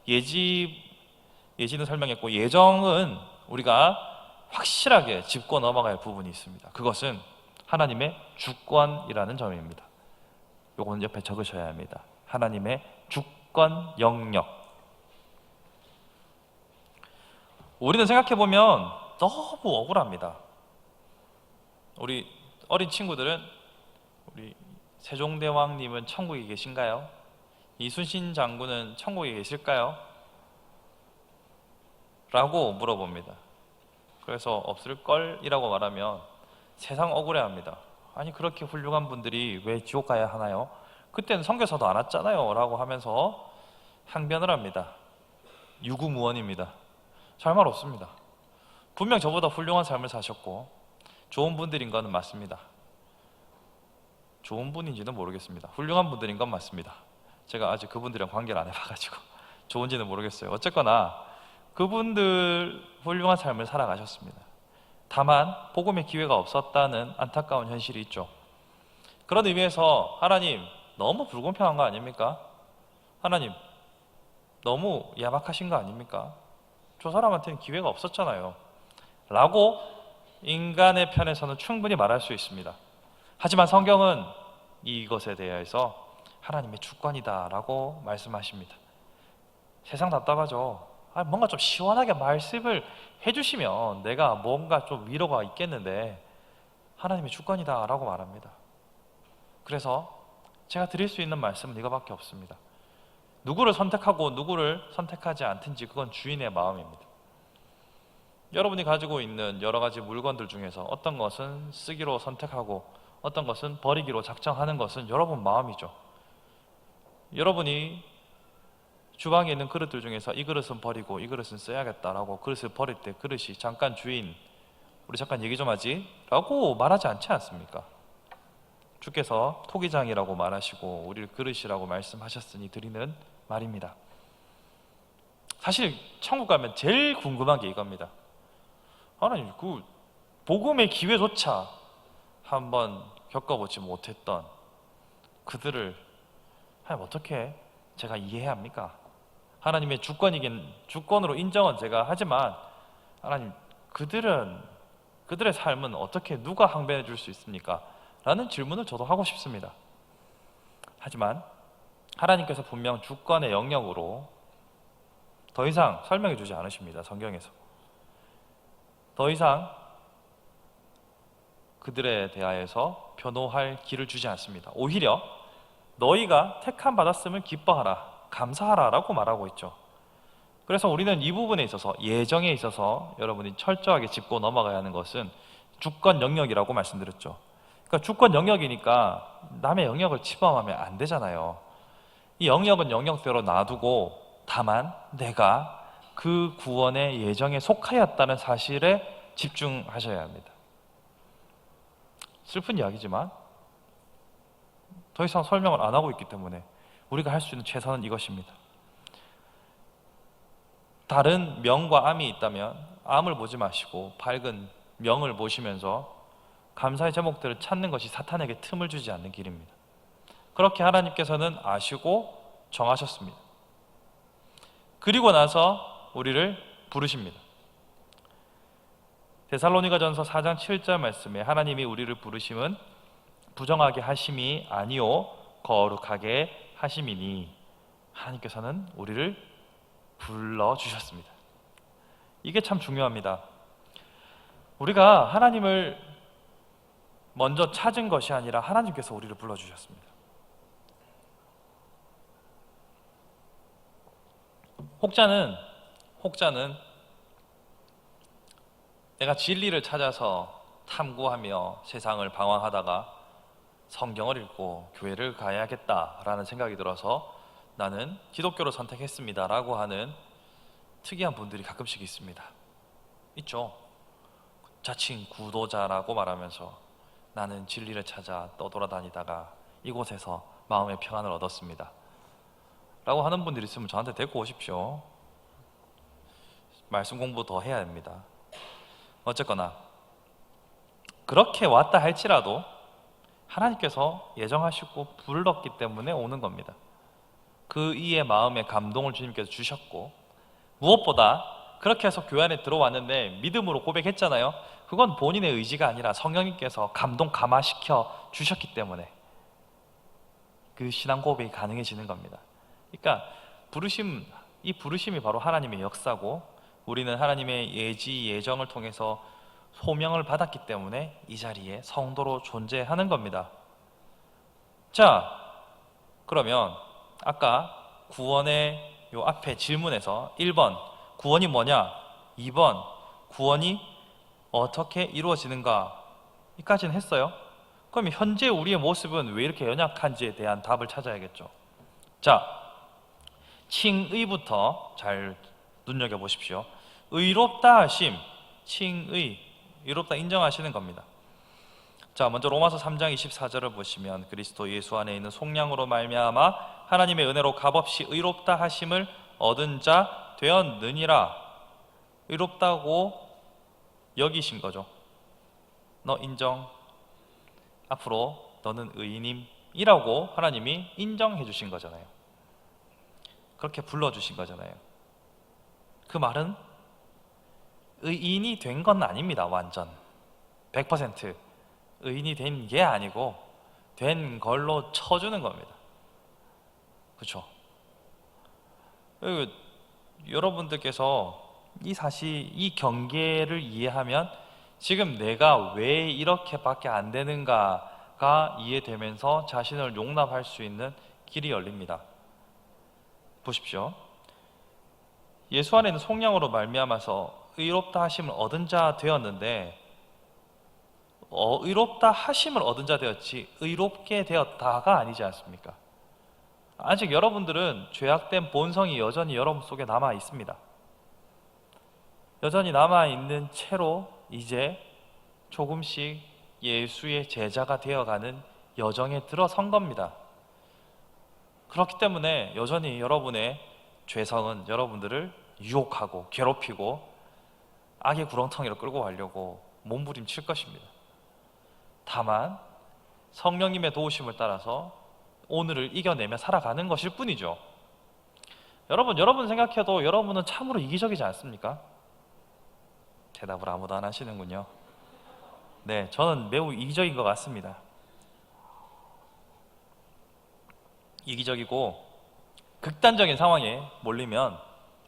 예지는 설명했고 예정은 우리가 확실하게 짚고 넘어갈 부분이 있습니다. 그것은 하나님의 주권이라는 점입니다. 요거는 옆에 적으셔야 합니다. 하나님의 주권 영역. 우리는 생각해보면 너무 억울합니다. 우리 어린 친구들은 우리 세종대왕님은 천국에 계신가요? 이순신 장군은 천국에 계실까요? 라고 물어봅니다. 그래서 없을걸? 이라고 말하면 세상 억울해합니다. 아니 그렇게 훌륭한 분들이 왜 지옥 가야 하나요? 그때는 선교사도 안 왔잖아요 라고 하면서 항변을 합니다. 유구무원입니다. 잘 말 없습니다. 분명 저보다 훌륭한 삶을 사셨고 좋은 분들인 건 맞습니다. 좋은 분인지는 모르겠습니다. 훌륭한 분들인 건 맞습니다. 제가 아직 그분들이랑 관계를 안 해봐가지고 좋은지는 모르겠어요. 어쨌거나 그분들 훌륭한 삶을 살아가셨습니다. 다만 복음의 기회가 없었다는 안타까운 현실이 있죠. 그런 의미에서 하나님 너무 불공평한 거 아닙니까? 하나님 너무 야박하신 거 아닙니까? 저 사람한테는 기회가 없었잖아요 라고 인간의 편에서는 충분히 말할 수 있습니다. 하지만 성경은 이것에 대해서 하나님의 주권이다 라고 말씀하십니다. 세상 답답하죠. 뭔가 좀 시원하게 말씀을 해주시면 내가 뭔가 좀 위로가 있겠는데 하나님의 주권이다 라고 말합니다. 그래서 제가 드릴 수 있는 말씀은 이거밖에 없습니다. 누구를 선택하고 누구를 선택하지 않든지 그건 주인의 마음입니다. 여러분이 가지고 있는 여러 가지 물건들 중에서 어떤 것은 쓰기로 선택하고 어떤 것은 버리기로 작정하는 것은 여러분 마음이죠. 여러분이 주방에 있는 그릇들 중에서 이 그릇은 버리고 이 그릇은 써야겠다라고 그릇을 버릴 때 그릇이 잠깐 주인 우리 잠깐 얘기 좀 하지 라고 말하지 않지 않습니까? 주께서 토기장이라고 말하시고 우리를 그릇이라고 말씀하셨으니 드리는 말입니다. 사실 천국 가면 제일 궁금한 게 이겁니다. 하나님 그 복음의 기회조차 한번 겪어보지 못했던 그들을 하나님 어떻게 제가 이해해야 합니까? 하나님의 주권으로 인정은 제가 하지만 하나님 그들의 삶은 어떻게 누가 항변해 줄 수 있습니까? 라는 질문을 저도 하고 싶습니다. 하지만 하나님께서 분명 주권의 영역으로 더 이상 설명해 주지 않으십니다. 성경에서 더 이상 그들에 대하여서 변호할 길을 주지 않습니다. 오히려 너희가 택함 받았음을 기뻐하라 감사하라 라고 말하고 있죠. 그래서 우리는 이 부분에 있어서 예정에 있어서 여러분이 철저하게 짚고 넘어가야 하는 것은 주권 영역이라고 말씀드렸죠. 그러니까 주권 영역이니까 남의 영역을 침범하면 안 되잖아요. 이 영역은 영역대로 놔두고 다만 내가 그 구원의 예정에 속하였다는 사실에 집중하셔야 합니다. 슬픈 이야기지만 더 이상 설명을 안 하고 있기 때문에 우리가 할 수 있는 최선은 이것입니다. 다른 명과 암이 있다면 암을 보지 마시고 밝은 명을 보시면서 감사의 제목들을 찾는 것이 사탄에게 틈을 주지 않는 길입니다. 그렇게 하나님께서는 아시고 정하셨습니다. 그리고 나서 우리를 부르십니다. 데살로니가전서 4장 7절 말씀에 하나님이 우리를 부르심은 부정하게 하심이 아니요 거룩하게 하심이니 하나님께서는 우리를 불러주셨습니다. 이게 참 중요합니다. 우리가 하나님을 먼저 찾은 것이 아니라 하나님께서 우리를 불러주셨습니다. 혹자는 내가 진리를 찾아서 탐구하며 세상을 방황하다가 성경을 읽고 교회를 가야겠다라는 생각이 들어서 나는 기독교를 선택했습니다 라고 하는 특이한 분들이 가끔씩 있습니다. 있죠. 자칭 구도자라고 말하면서 나는 진리를 찾아 떠돌아다니다가 이곳에서 마음의 평안을 얻었습니다 라고 하는 분들이 있으면 저한테 데리고 오십시오. 말씀 공부 더 해야 됩니다. 어쨌거나 그렇게 왔다 할지라도 하나님께서 예정하시고 불렀기 때문에 오는 겁니다. 그 이의 마음에 감동을 주님께서 주셨고 무엇보다 그렇게 해서 교회 안에 들어왔는데 믿음으로 고백했잖아요. 그건 본인의 의지가 아니라 성령님께서 감동 감화시켜 주셨기 때문에 그 신앙 고백이 가능해지는 겁니다. 그러니까 이 부르심이 바로 하나님의 역사고 우리는 하나님의 예지 예정을 통해서 소명을 받았기 때문에 이 자리에 성도로 존재하는 겁니다. 자, 그러면 아까 구원의 요 앞에 질문에서 1번 구원이 뭐냐, 2번 구원이 어떻게 이루어지는가 이까지는 했어요. 그럼 현재 우리의 모습은 왜 이렇게 연약한지에 대한 답을 찾아야겠죠. 자, 칭의부터 잘 눈여겨보십시오. 의롭다 하심, 칭의, 의롭다 인정하시는 겁니다. 자, 먼저 로마서 3장 24절을 보시면 그리스도 예수 안에 있는 속량으로 말미암아 하나님의 은혜로 값없이 의롭다 하심을 얻은 자 되었느니라. 의롭다고 여기신 거죠. 너 인정, 앞으로 너는 의인임이라고 하나님이 인정해 주신 거잖아요. 그렇게 불러주신 거잖아요. 그 말은 의인이 된 건 아닙니다. 완전 100% 의인이 된 게 아니고 된 걸로 쳐주는 겁니다. 그렇죠? 여러분들께서 이 사실, 이 경계를 이해하면 지금 내가 왜 이렇게밖에 안 되는가가 이해되면서 자신을 용납할 수 있는 길이 열립니다. 보십시오. 예수 안에 있는 속량으로 말미암아서 의롭다 하심을 얻은 자 되었는데, 의롭다 하심을 얻은 자 되었지 의롭게 되었다가 아니지 않습니까? 아직 여러분들은 죄악된 본성이 여전히 여러분 속에 남아 있습니다. 여전히 남아 있는 채로 이제 조금씩 예수의 제자가 되어가는 여정에 들어선 겁니다. 그렇기 때문에 여전히 여러분의 죄성은 여러분들을 유혹하고 괴롭히고 악의 구렁텅이로 끌고 가려고 몸부림칠 것입니다. 다만 성령님의 도우심을 따라서 오늘을 이겨내며 살아가는 것일 뿐이죠. 여러분 생각해도 여러분은 참으로 이기적이지 않습니까? 대답을 아무도 안 하시는군요. 네, 저는 매우 이기적인 것 같습니다. 이기적이고 극단적인 상황에 몰리면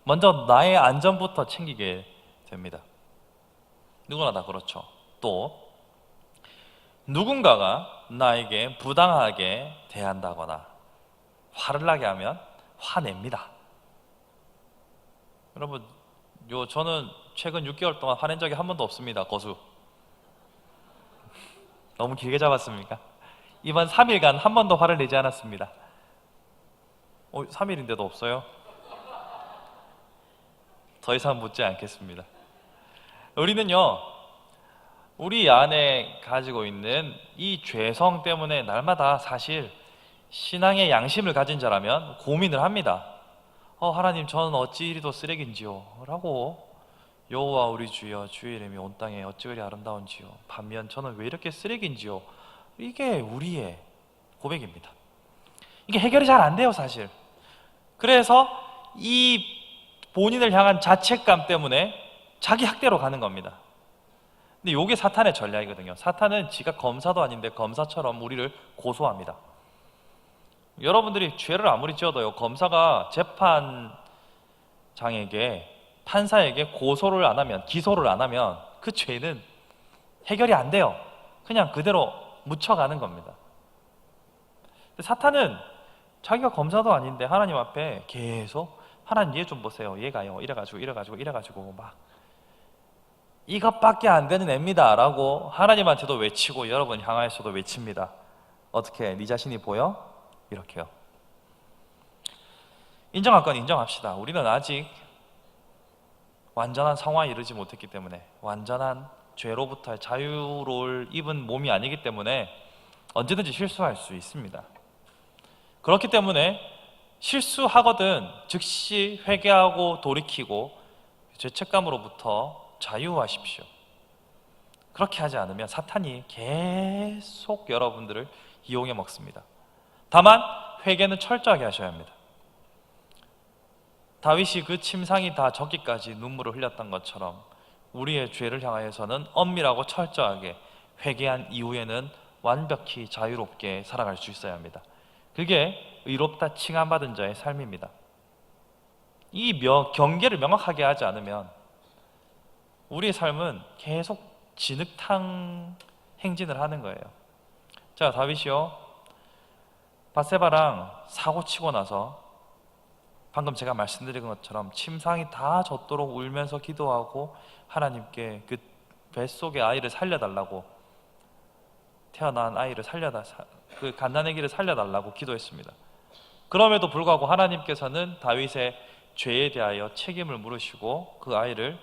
먼저 나의 안전부터 챙기게 됩니다. 누구나 다 그렇죠. 또 누군가가 나에게 부당하게 대한다거나 화를 나게 하면 화냅니다. 여러분, 저는 최근 6개월 동안 화낸 적이 한 번도 없습니다. 거수. 너무 길게 잡았습니까? 이번 3일간 한 번도 화를 내지 않았습니다. 3일인데도 없어요? 더 이상 묻지 않겠습니다. 우리는요, 우리 안에 가지고 있는 이 죄성 때문에 날마다 사실 신앙의 양심을 가진 자라면 고민을 합니다. 하나님, 저는 어찌 이리도 쓰레기인지요 라고, 여호와 우리 주여, 주의 이름이 온 땅에 어찌 그리 아름다운지요, 반면 저는 왜 이렇게 쓰레기인지요. 이게 우리의 고백입니다. 이게 해결이 잘 안 돼요, 사실. 그래서 이 본인을 향한 자책감 때문에 자기 학대로 가는 겁니다. 근데 이게 사탄의 전략이거든요. 사탄은 지가 검사도 아닌데 검사처럼 우리를 고소합니다. 여러분들이 죄를 아무리 지어도요, 검사가 재판장에게, 판사에게 고소를 안 하면, 기소를 안 하면 그 죄는 해결이 안 돼요. 그냥 그대로 묻혀가는 겁니다. 근데 사탄은 자기가 검사도 아닌데 하나님 앞에 계속, 하나님 얘 좀 보세요, 얘가요 이래가지고 막 이것밖에 안 되는 애입니다 라고 하나님한테도 외치고 여러분 향하여서도 외칩니다. 어떻게? 네 자신이 보여? 이렇게요. 인정할 건 인정합시다. 우리는 아직 완전한 성화에 이르지 못했기 때문에, 완전한 죄로부터의 자유를 입은 몸이 아니기 때문에 언제든지 실수할 수 있습니다. 그렇기 때문에 실수하거든 즉시 회개하고 돌이키고 죄책감으로부터 자유하십시오. 그렇게 하지 않으면 사탄이 계속 여러분들을 이용해 먹습니다. 다만 회개는 철저하게 하셔야 합니다. 다윗이 그 침상이 다 젖기까지 눈물을 흘렸던 것처럼 우리의 죄를 향하여서는 엄밀하고 철저하게 회개한 이후에는 완벽히 자유롭게 살아갈 수 있어야 합니다. 그게 의롭다 칭함받은 자의 삶입니다. 이 경계를 명확하게 하지 않으면 우리의 삶은 계속 진흙탕 행진을 하는 거예요. 자, 다윗이요, 밧세바랑 사고 치고 나서 방금 제가 말씀드린 것처럼 침상이 다 젖도록 울면서 기도하고 하나님께 그 뱃속의 아이를 살려달라고, 태어난 아이를 그 갓난아기를 살려달라고 기도했습니다. 그럼에도 불구하고 하나님께서는 다윗의 죄에 대하여 책임을 물으시고 그 아이를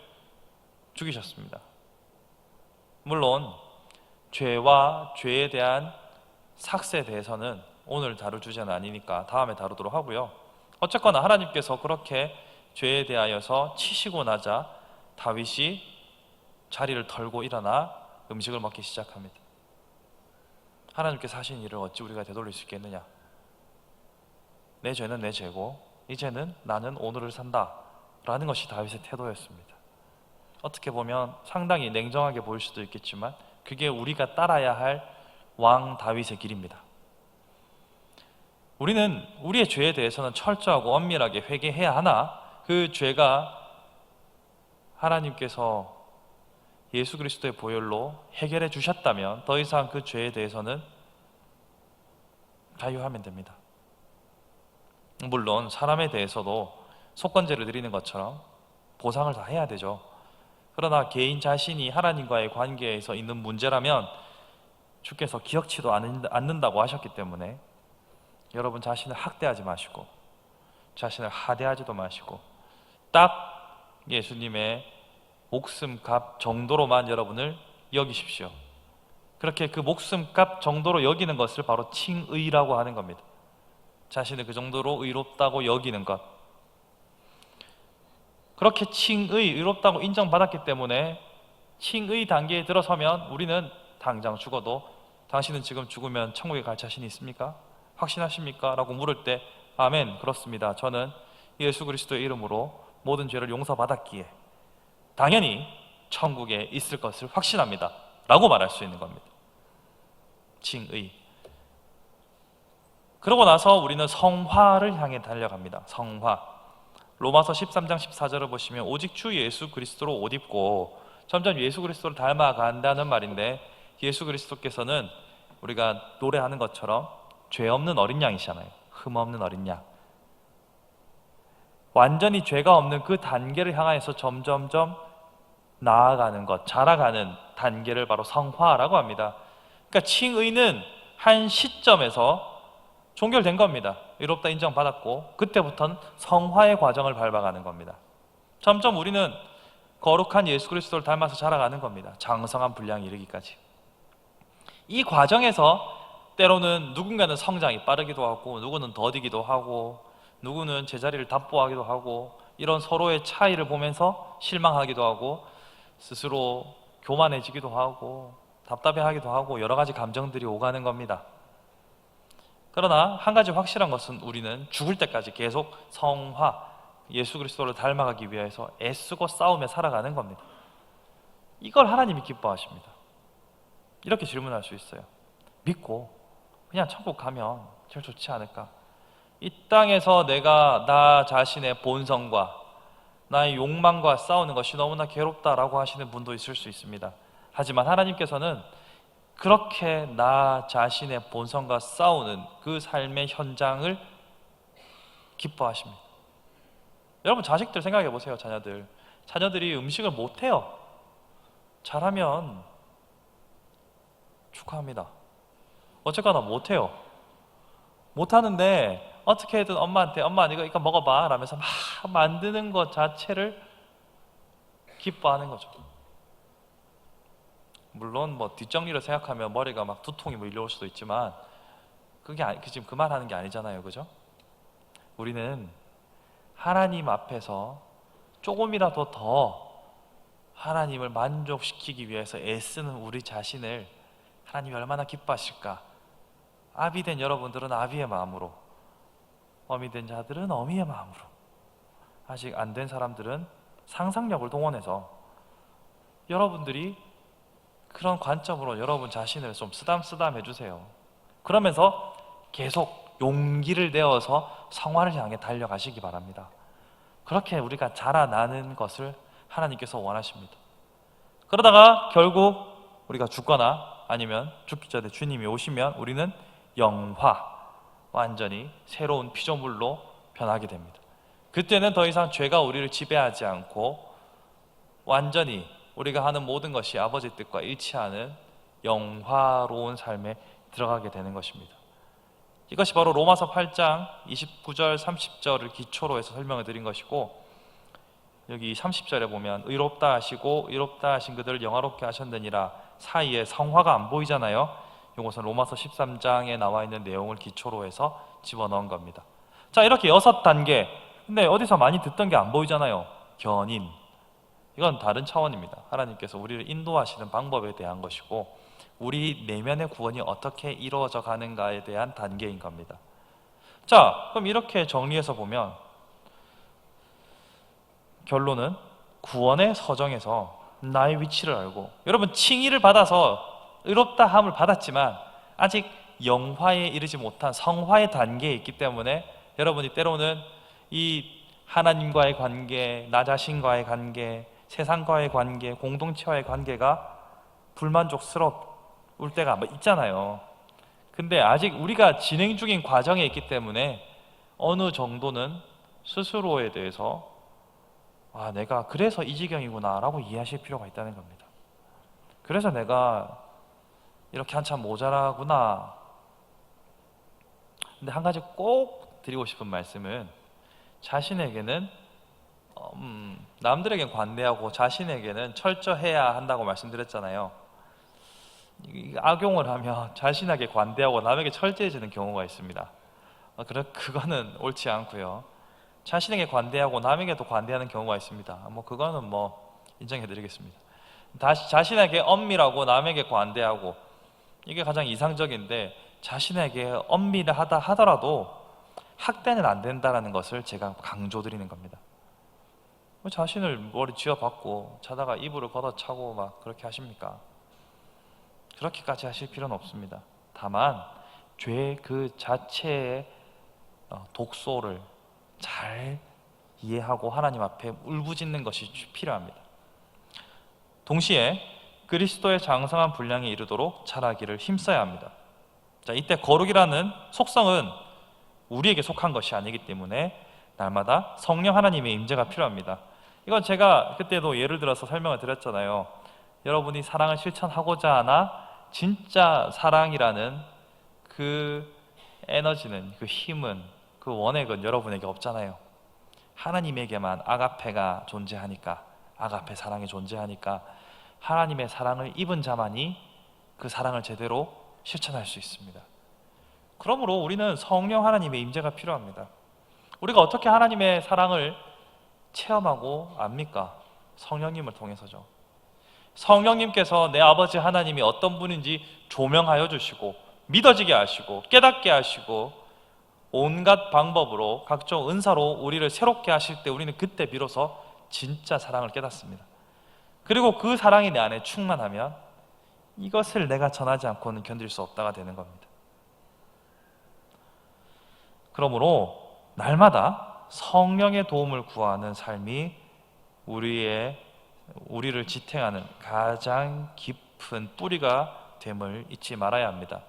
죽이셨습니다. 물론 죄와 죄에 대한 삭스에 대해서는 오늘 다룰 주제는 아니니까 다음에 다루도록 하고요. 어쨌거나 하나님께서 그렇게 죄에 대하여서 치시고 나자 다윗이 자리를 털고 일어나 음식을 먹기 시작합니다. 하나님께서 하신 일을 어찌 우리가 되돌릴 수 있겠느냐? 내 죄는 내 죄고 이제는 나는 오늘을 산다 라는 것이 다윗의 태도였습니다. 어떻게 보면 상당히 냉정하게 보일 수도 있겠지만 그게 우리가 따라야 할 왕 다윗의 길입니다. 우리는 우리의 죄에 대해서는 철저하고 엄밀하게 회개해야 하나 그 죄가 하나님께서 예수 그리스도의 보혈로 해결해 주셨다면 더 이상 그 죄에 대해서는 자유하면 됩니다. 물론 사람에 대해서도 속건제를 드리는 것처럼 보상을 다 해야 되죠. 그러나 개인 자신이 하나님과의 관계에서 있는 문제라면 주께서 기억치도 않는다고 하셨기 때문에 여러분 자신을 학대하지 마시고 자신을 하대하지도 마시고 딱 예수님의 목숨값 정도로만 여러분을 여기십시오. 그렇게 그 목숨값 정도로 여기는 것을 바로 칭의라고 하는 겁니다. 자신을 그 정도로 의롭다고 여기는 것. 그렇게 의롭다고 인정받았기 때문에 칭의 단계에 들어서면 우리는 당장 죽어도 당신은 지금 죽으면 천국에 갈 자신이 있습니까? 확신하십니까? 라고 물을 때 아멘, 그렇습니다. 저는 예수 그리스도의 이름으로 모든 죄를 용서받았기에 당연히 천국에 있을 것을 확신합니다 라고 말할 수 있는 겁니다. 칭의. 그러고 나서 우리는 성화를 향해 달려갑니다. 성화. 로마서 13장 14절을 보시면 오직 주 예수 그리스도로 옷 입고 점점 예수 그리스도를 닮아간다는 말인데 예수 그리스도께서는 우리가 노래하는 것처럼 죄 없는 어린 양이시잖아요. 흠 없는 어린 양. 완전히 죄가 없는 그 단계를 향해서 점점점 나아가는 것, 자라가는 단계를 바로 성화라고 합니다. 그러니까 칭의는 한 시점에서 종결된 겁니다. 의롭다 인정받았고 그때부터는 성화의 과정을 밟아가는 겁니다. 점점 우리는 거룩한 예수 그리스도를 닮아서 자라가는 겁니다. 장성한 분량에 이르기까지. 이 과정에서 때로는 누군가는 성장이 빠르기도 하고 누구는 더디기도 하고 누구는 제자리를 답보하기도 하고 이런 서로의 차이를 보면서 실망하기도 하고 스스로 교만해지기도 하고 답답해하기도 하고 여러 가지 감정들이 오가는 겁니다. 그러나 한 가지 확실한 것은 우리는 죽을 때까지 계속 성화, 예수 그리스도를 닮아가기 위해서 애쓰고 싸우며 살아가는 겁니다. 이걸 하나님이 기뻐하십니다. 이렇게 질문할 수 있어요. 믿고 그냥 천국 가면 제일 좋지 않을까? 이 땅에서 내가 나 자신의 본성과 나의 욕망과 싸우는 것이 너무나 괴롭다라고 하시는 분도 있을 수 있습니다. 하지만 하나님께서는 그렇게 나 자신의 본성과 싸우는 그 삶의 현장을 기뻐하십니다. 여러분 자식들 생각해 보세요. 자녀들이 음식을 못해요. 잘하면 축하합니다. 어쨌거나 못해요. 못하는데 어떻게든 엄마한테 엄마 이거 먹어봐 라면서 막 만드는 것 자체를 기뻐하는 거죠. 물론 뭐 뒷정리를 생각하면 머리가 막 두통이 밀려올 수도 있지만 그게 지금 그 말 하는 게 아니잖아요. 그죠? 우리는 하나님 앞에서 조금이라도 더 하나님을 만족시키기 위해서 애쓰는 우리 자신을 하나님이 얼마나 기뻐하실까? 아비 된 여러분들은 아비의 마음으로, 어미 된 자들은 어미의 마음으로, 아직 안 된 사람들은 상상력을 동원해서 여러분들이 그런 관점으로 여러분 자신을 좀 쓰담쓰담 해주세요. 그러면서 계속 용기를 내어서 성화를 향해 달려가시기 바랍니다. 그렇게 우리가 자라나는 것을 하나님께서 원하십니다. 그러다가 결국 우리가 죽거나 아니면 죽기 전에 주님이 오시면 우리는 영화, 완전히 새로운 피조물로 변하게 됩니다. 그때는 더 이상 죄가 우리를 지배하지 않고 완전히 우리가 하는 모든 것이 아버지 뜻과 일치하는 영화로운 삶에 들어가게 되는 것입니다. 이것이 바로 로마서 8장 29절 30절을 기초로 해서 설명을 드린 것이고, 여기 30절에 보면 의롭다 하시고 의롭다 하신 그들을 영화롭게 하셨느니라 사이에 성화가 안 보이잖아요. 이것은 로마서 13장에 나와 있는 내용을 기초로 해서 집어넣은 겁니다. 자, 이렇게 6단계. 근데 어디서 많이 듣던 게 안 보이잖아요. 견인. 이건 다른 차원입니다. 하나님께서 우리를 인도하시는 방법에 대한 것이고, 우리 내면의 구원이 어떻게 이루어져 가는가에 대한 단계인 겁니다. 자, 그럼 이렇게 정리해서 보면 결론은 구원의 서정에서 나의 위치를 알고, 여러분 칭의를 받아서 의롭다 함을 받았지만 아직 영화에 이르지 못한 성화의 단계에 있기 때문에 여러분이 때로는 이 하나님과의 관계, 나 자신과의 관계, 세상과의 관계, 공동체와의 관계가 불만족스러울 때가 있잖아요. 근데 아직 우리가 진행 중인 과정에 있기 때문에 어느 정도는 스스로에 대해서 내가 그래서 이 지경이구나 라고 이해하실 필요가 있다는 겁니다. 그래서 내가 이렇게 한참 모자라구나. 근데 한 가지 꼭 드리고 싶은 말씀은, 자신에게는 남들에겐 관대하고 자신에게는 철저해야 한다고 말씀드렸잖아요. 악용을 하면 자신에게 관대하고 남에게 철저해지는 경우가 있습니다. 그거는 옳지 않고요. 자신에게 관대하고 남에게도 관대하는 경우가 있습니다. 그거는 인정해 드리겠습니다. 자신에게 엄밀하고 남에게 관대하고, 이게 가장 이상적인데, 자신에게 엄밀하다 하더라도 학대는 안 된다는 것을 제가 강조드리는 겁니다. 자신을 머리 쥐어박고 자다가 이불을 걷어차고 막 그렇게 하십니까? 그렇게까지 하실 필요는 없습니다. 다만 죄 그 자체의 독소를 잘 이해하고 하나님 앞에 울부짖는 것이 필요합니다. 동시에 그리스도의 장성한 분량에 이르도록 자라기를 힘써야 합니다. 자, 이때 거룩이라는 속성은 우리에게 속한 것이 아니기 때문에 날마다 성령 하나님의 임재가 필요합니다. 이건 제가 그때도 예를 들어서 설명을 드렸잖아요. 여러분이 사랑을 실천하고자 하나 진짜 사랑이라는 그 에너지는, 그 힘은, 그 원액은 여러분에게 없잖아요. 하나님에게만 아가페가 존재하니까, 아가페 사랑이 존재하니까 하나님의 사랑을 입은 자만이 그 사랑을 제대로 실천할 수 있습니다. 그러므로 우리는 성령 하나님의 임재가 필요합니다. 우리가 어떻게 하나님의 사랑을 체험하고 압니까? 성령님을 통해서죠. 성령님께서 내 아버지 하나님이 어떤 분인지 조명하여 주시고, 믿어지게 하시고, 깨닫게 하시고, 온갖 방법으로 각종 은사로 우리를 새롭게 하실 때 우리는 그때 비로소 진짜 사랑을 깨닫습니다. 그리고 그 사랑이 내 안에 충만하면 이것을 내가 전하지 않고는 견딜 수 없다가 되는 겁니다. 그러므로 날마다 성령의 도움을 구하는 삶이 우리를 지탱하는 가장 깊은 뿌리가 됨을 잊지 말아야 합니다.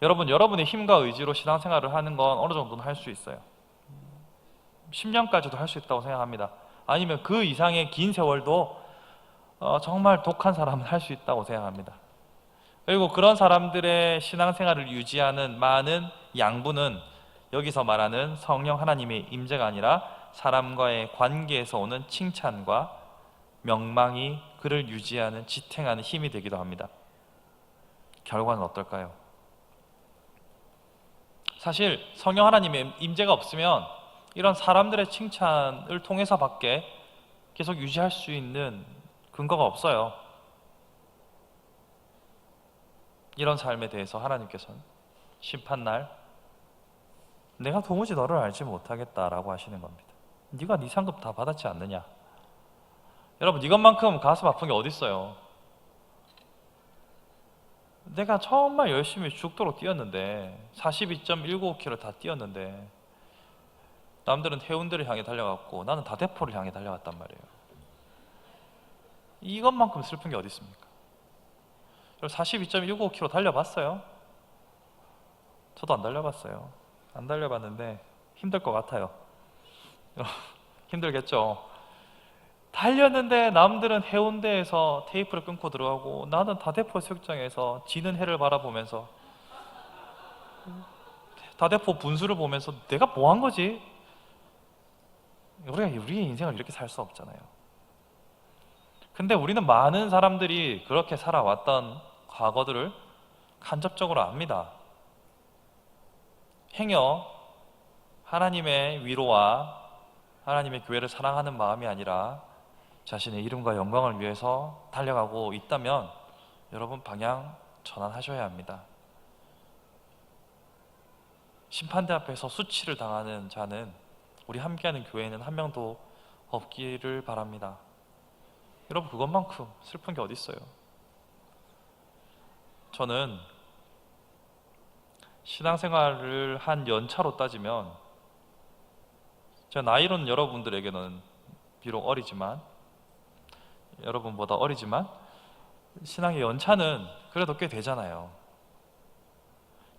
여러분의 힘과 의지로 신앙생활을 하는 건 어느 정도는 할 수 있어요. 10년까지도 할 수 있다고 생각합니다. 아니면 그 이상의 긴 세월도 정말 독한 사람은 할 수 있다고 생각합니다. 그리고 그런 사람들의 신앙생활을 유지하는 많은 양분은 여기서 말하는 성령 하나님의 임재가 아니라 사람과의 관계에서 오는 칭찬과 명망이 그를 유지하는, 지탱하는 힘이 되기도 합니다. 결과는 어떨까요? 사실 성령 하나님의 임재가 없으면 이런 사람들의 칭찬을 통해서밖에 계속 유지할 수 있는 근거가 없어요. 이런 삶에 대해서 하나님께서는 심판날 내가 도무지 너를 알지 못하겠다라고 하시는 겁니다. 네가 네 상급 다 받았지 않느냐? 여러분, 이것만큼 가슴 아픈 게 어디 있어요? 내가 정말 열심히 죽도록 뛰었는데 42.195km 다 뛰었는데 남들은 해운대를 향해 달려갔고 나는 다대포를 향해 달려갔단 말이에요. 이것만큼 슬픈 게 어디 있습니까? 42.195km 달려봤어요? 저도 안 달려봤어요. 안 달려봤는데 힘들 것 같아요. 힘들겠죠. 달렸는데 남들은 해운대에서 테이프를 끊고 들어가고 나는 다대포 수욕장에서 지는 해를 바라보면서 다대포 분수를 보면서 내가 뭐 한 거지? 우리의 인생을 이렇게 살 수 없잖아요. 근데 우리는 많은 사람들이 그렇게 살아왔던 과거들을 간접적으로 압니다. 행여 하나님의 위로와 하나님의 교회를 사랑하는 마음이 아니라 자신의 이름과 영광을 위해서 달려가고 있다면 여러분 방향 전환하셔야 합니다. 심판대 앞에서 수치를 당하는 자는 우리 함께하는 교회에는 한 명도 없기를 바랍니다. 여러분 그것만큼 슬픈 게 어디 있어요? 저는 신앙생활을 한 연차로 따지면 제 나이로는 여러분들에게는 비록 어리지만 여러분보다 어리지만 신앙의 연차는 그래도 꽤 되잖아요.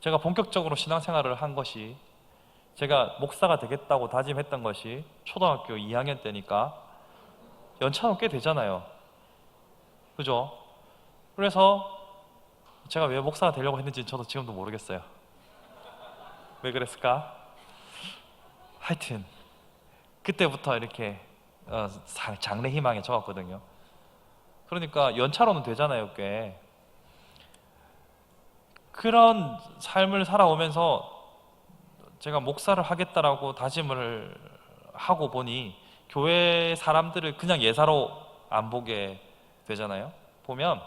제가 본격적으로 신앙생활을 한 것이 제가 목사가 되겠다고 다짐했던 것이 초등학교 2학년 때니까 연차는 꽤 되잖아요. 그죠? 그래서 제가 왜 목사가 되려고 했는지 저도 지금도 모르겠어요. 왜 그랬을까? 하여튼 그때부터 이렇게 장래 희망에 적었거든요. 그러니까 연차로는 되잖아요, 꽤. 그런 삶을 살아오면서 제가 목사를 하겠다라고 다짐을 하고 보니 교회 사람들을 그냥 예사로 안 보게 되잖아요. 보면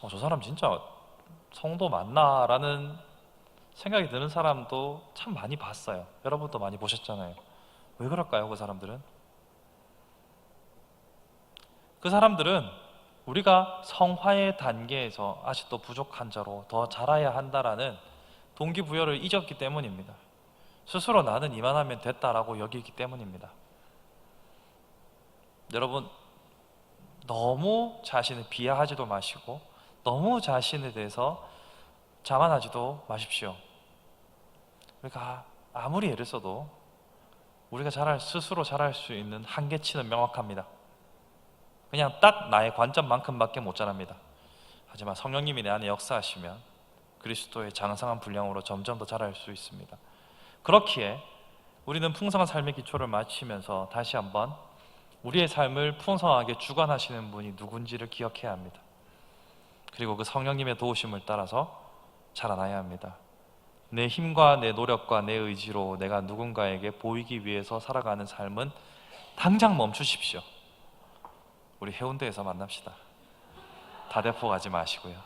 저 사람 진짜 성도 맞나? 라는 생각이 드는 사람도 참 많이 봤어요. 여러분도 많이 보셨잖아요. 왜 그럴까요, 그 사람들은? 그 사람들은 우리가 성화의 단계에서 아직도 부족한 자로 더 자라야 한다라는 동기부여를 잊었기 때문입니다. 스스로 나는 이만하면 됐다라고 여기기 때문입니다. 여러분 너무 자신을 비하하지도 마시고 너무 자신에 대해서 자만하지도 마십시오. 우리가 아무리 애를 써도 우리가 스스로 자랄 수 있는 한계치는 명확합니다. 그냥 딱 나의 관점만큼밖에 못 자랍니다. 하지만 성령님이 내 안에 역사하시면 그리스도의 장성한 분량으로 점점 더 자랄 수 있습니다. 그렇기에 우리는 풍성한 삶의 기초를 마치면서 다시 한번 우리의 삶을 풍성하게 주관하시는 분이 누군지를 기억해야 합니다. 그리고 그 성령님의 도우심을 따라서 자라나야 합니다. 내 힘과 내 노력과 내 의지로 내가 누군가에게 보이기 위해서 살아가는 삶은 당장 멈추십시오. 우리 해운대에서 만납시다. 다대포 가지 마시고요.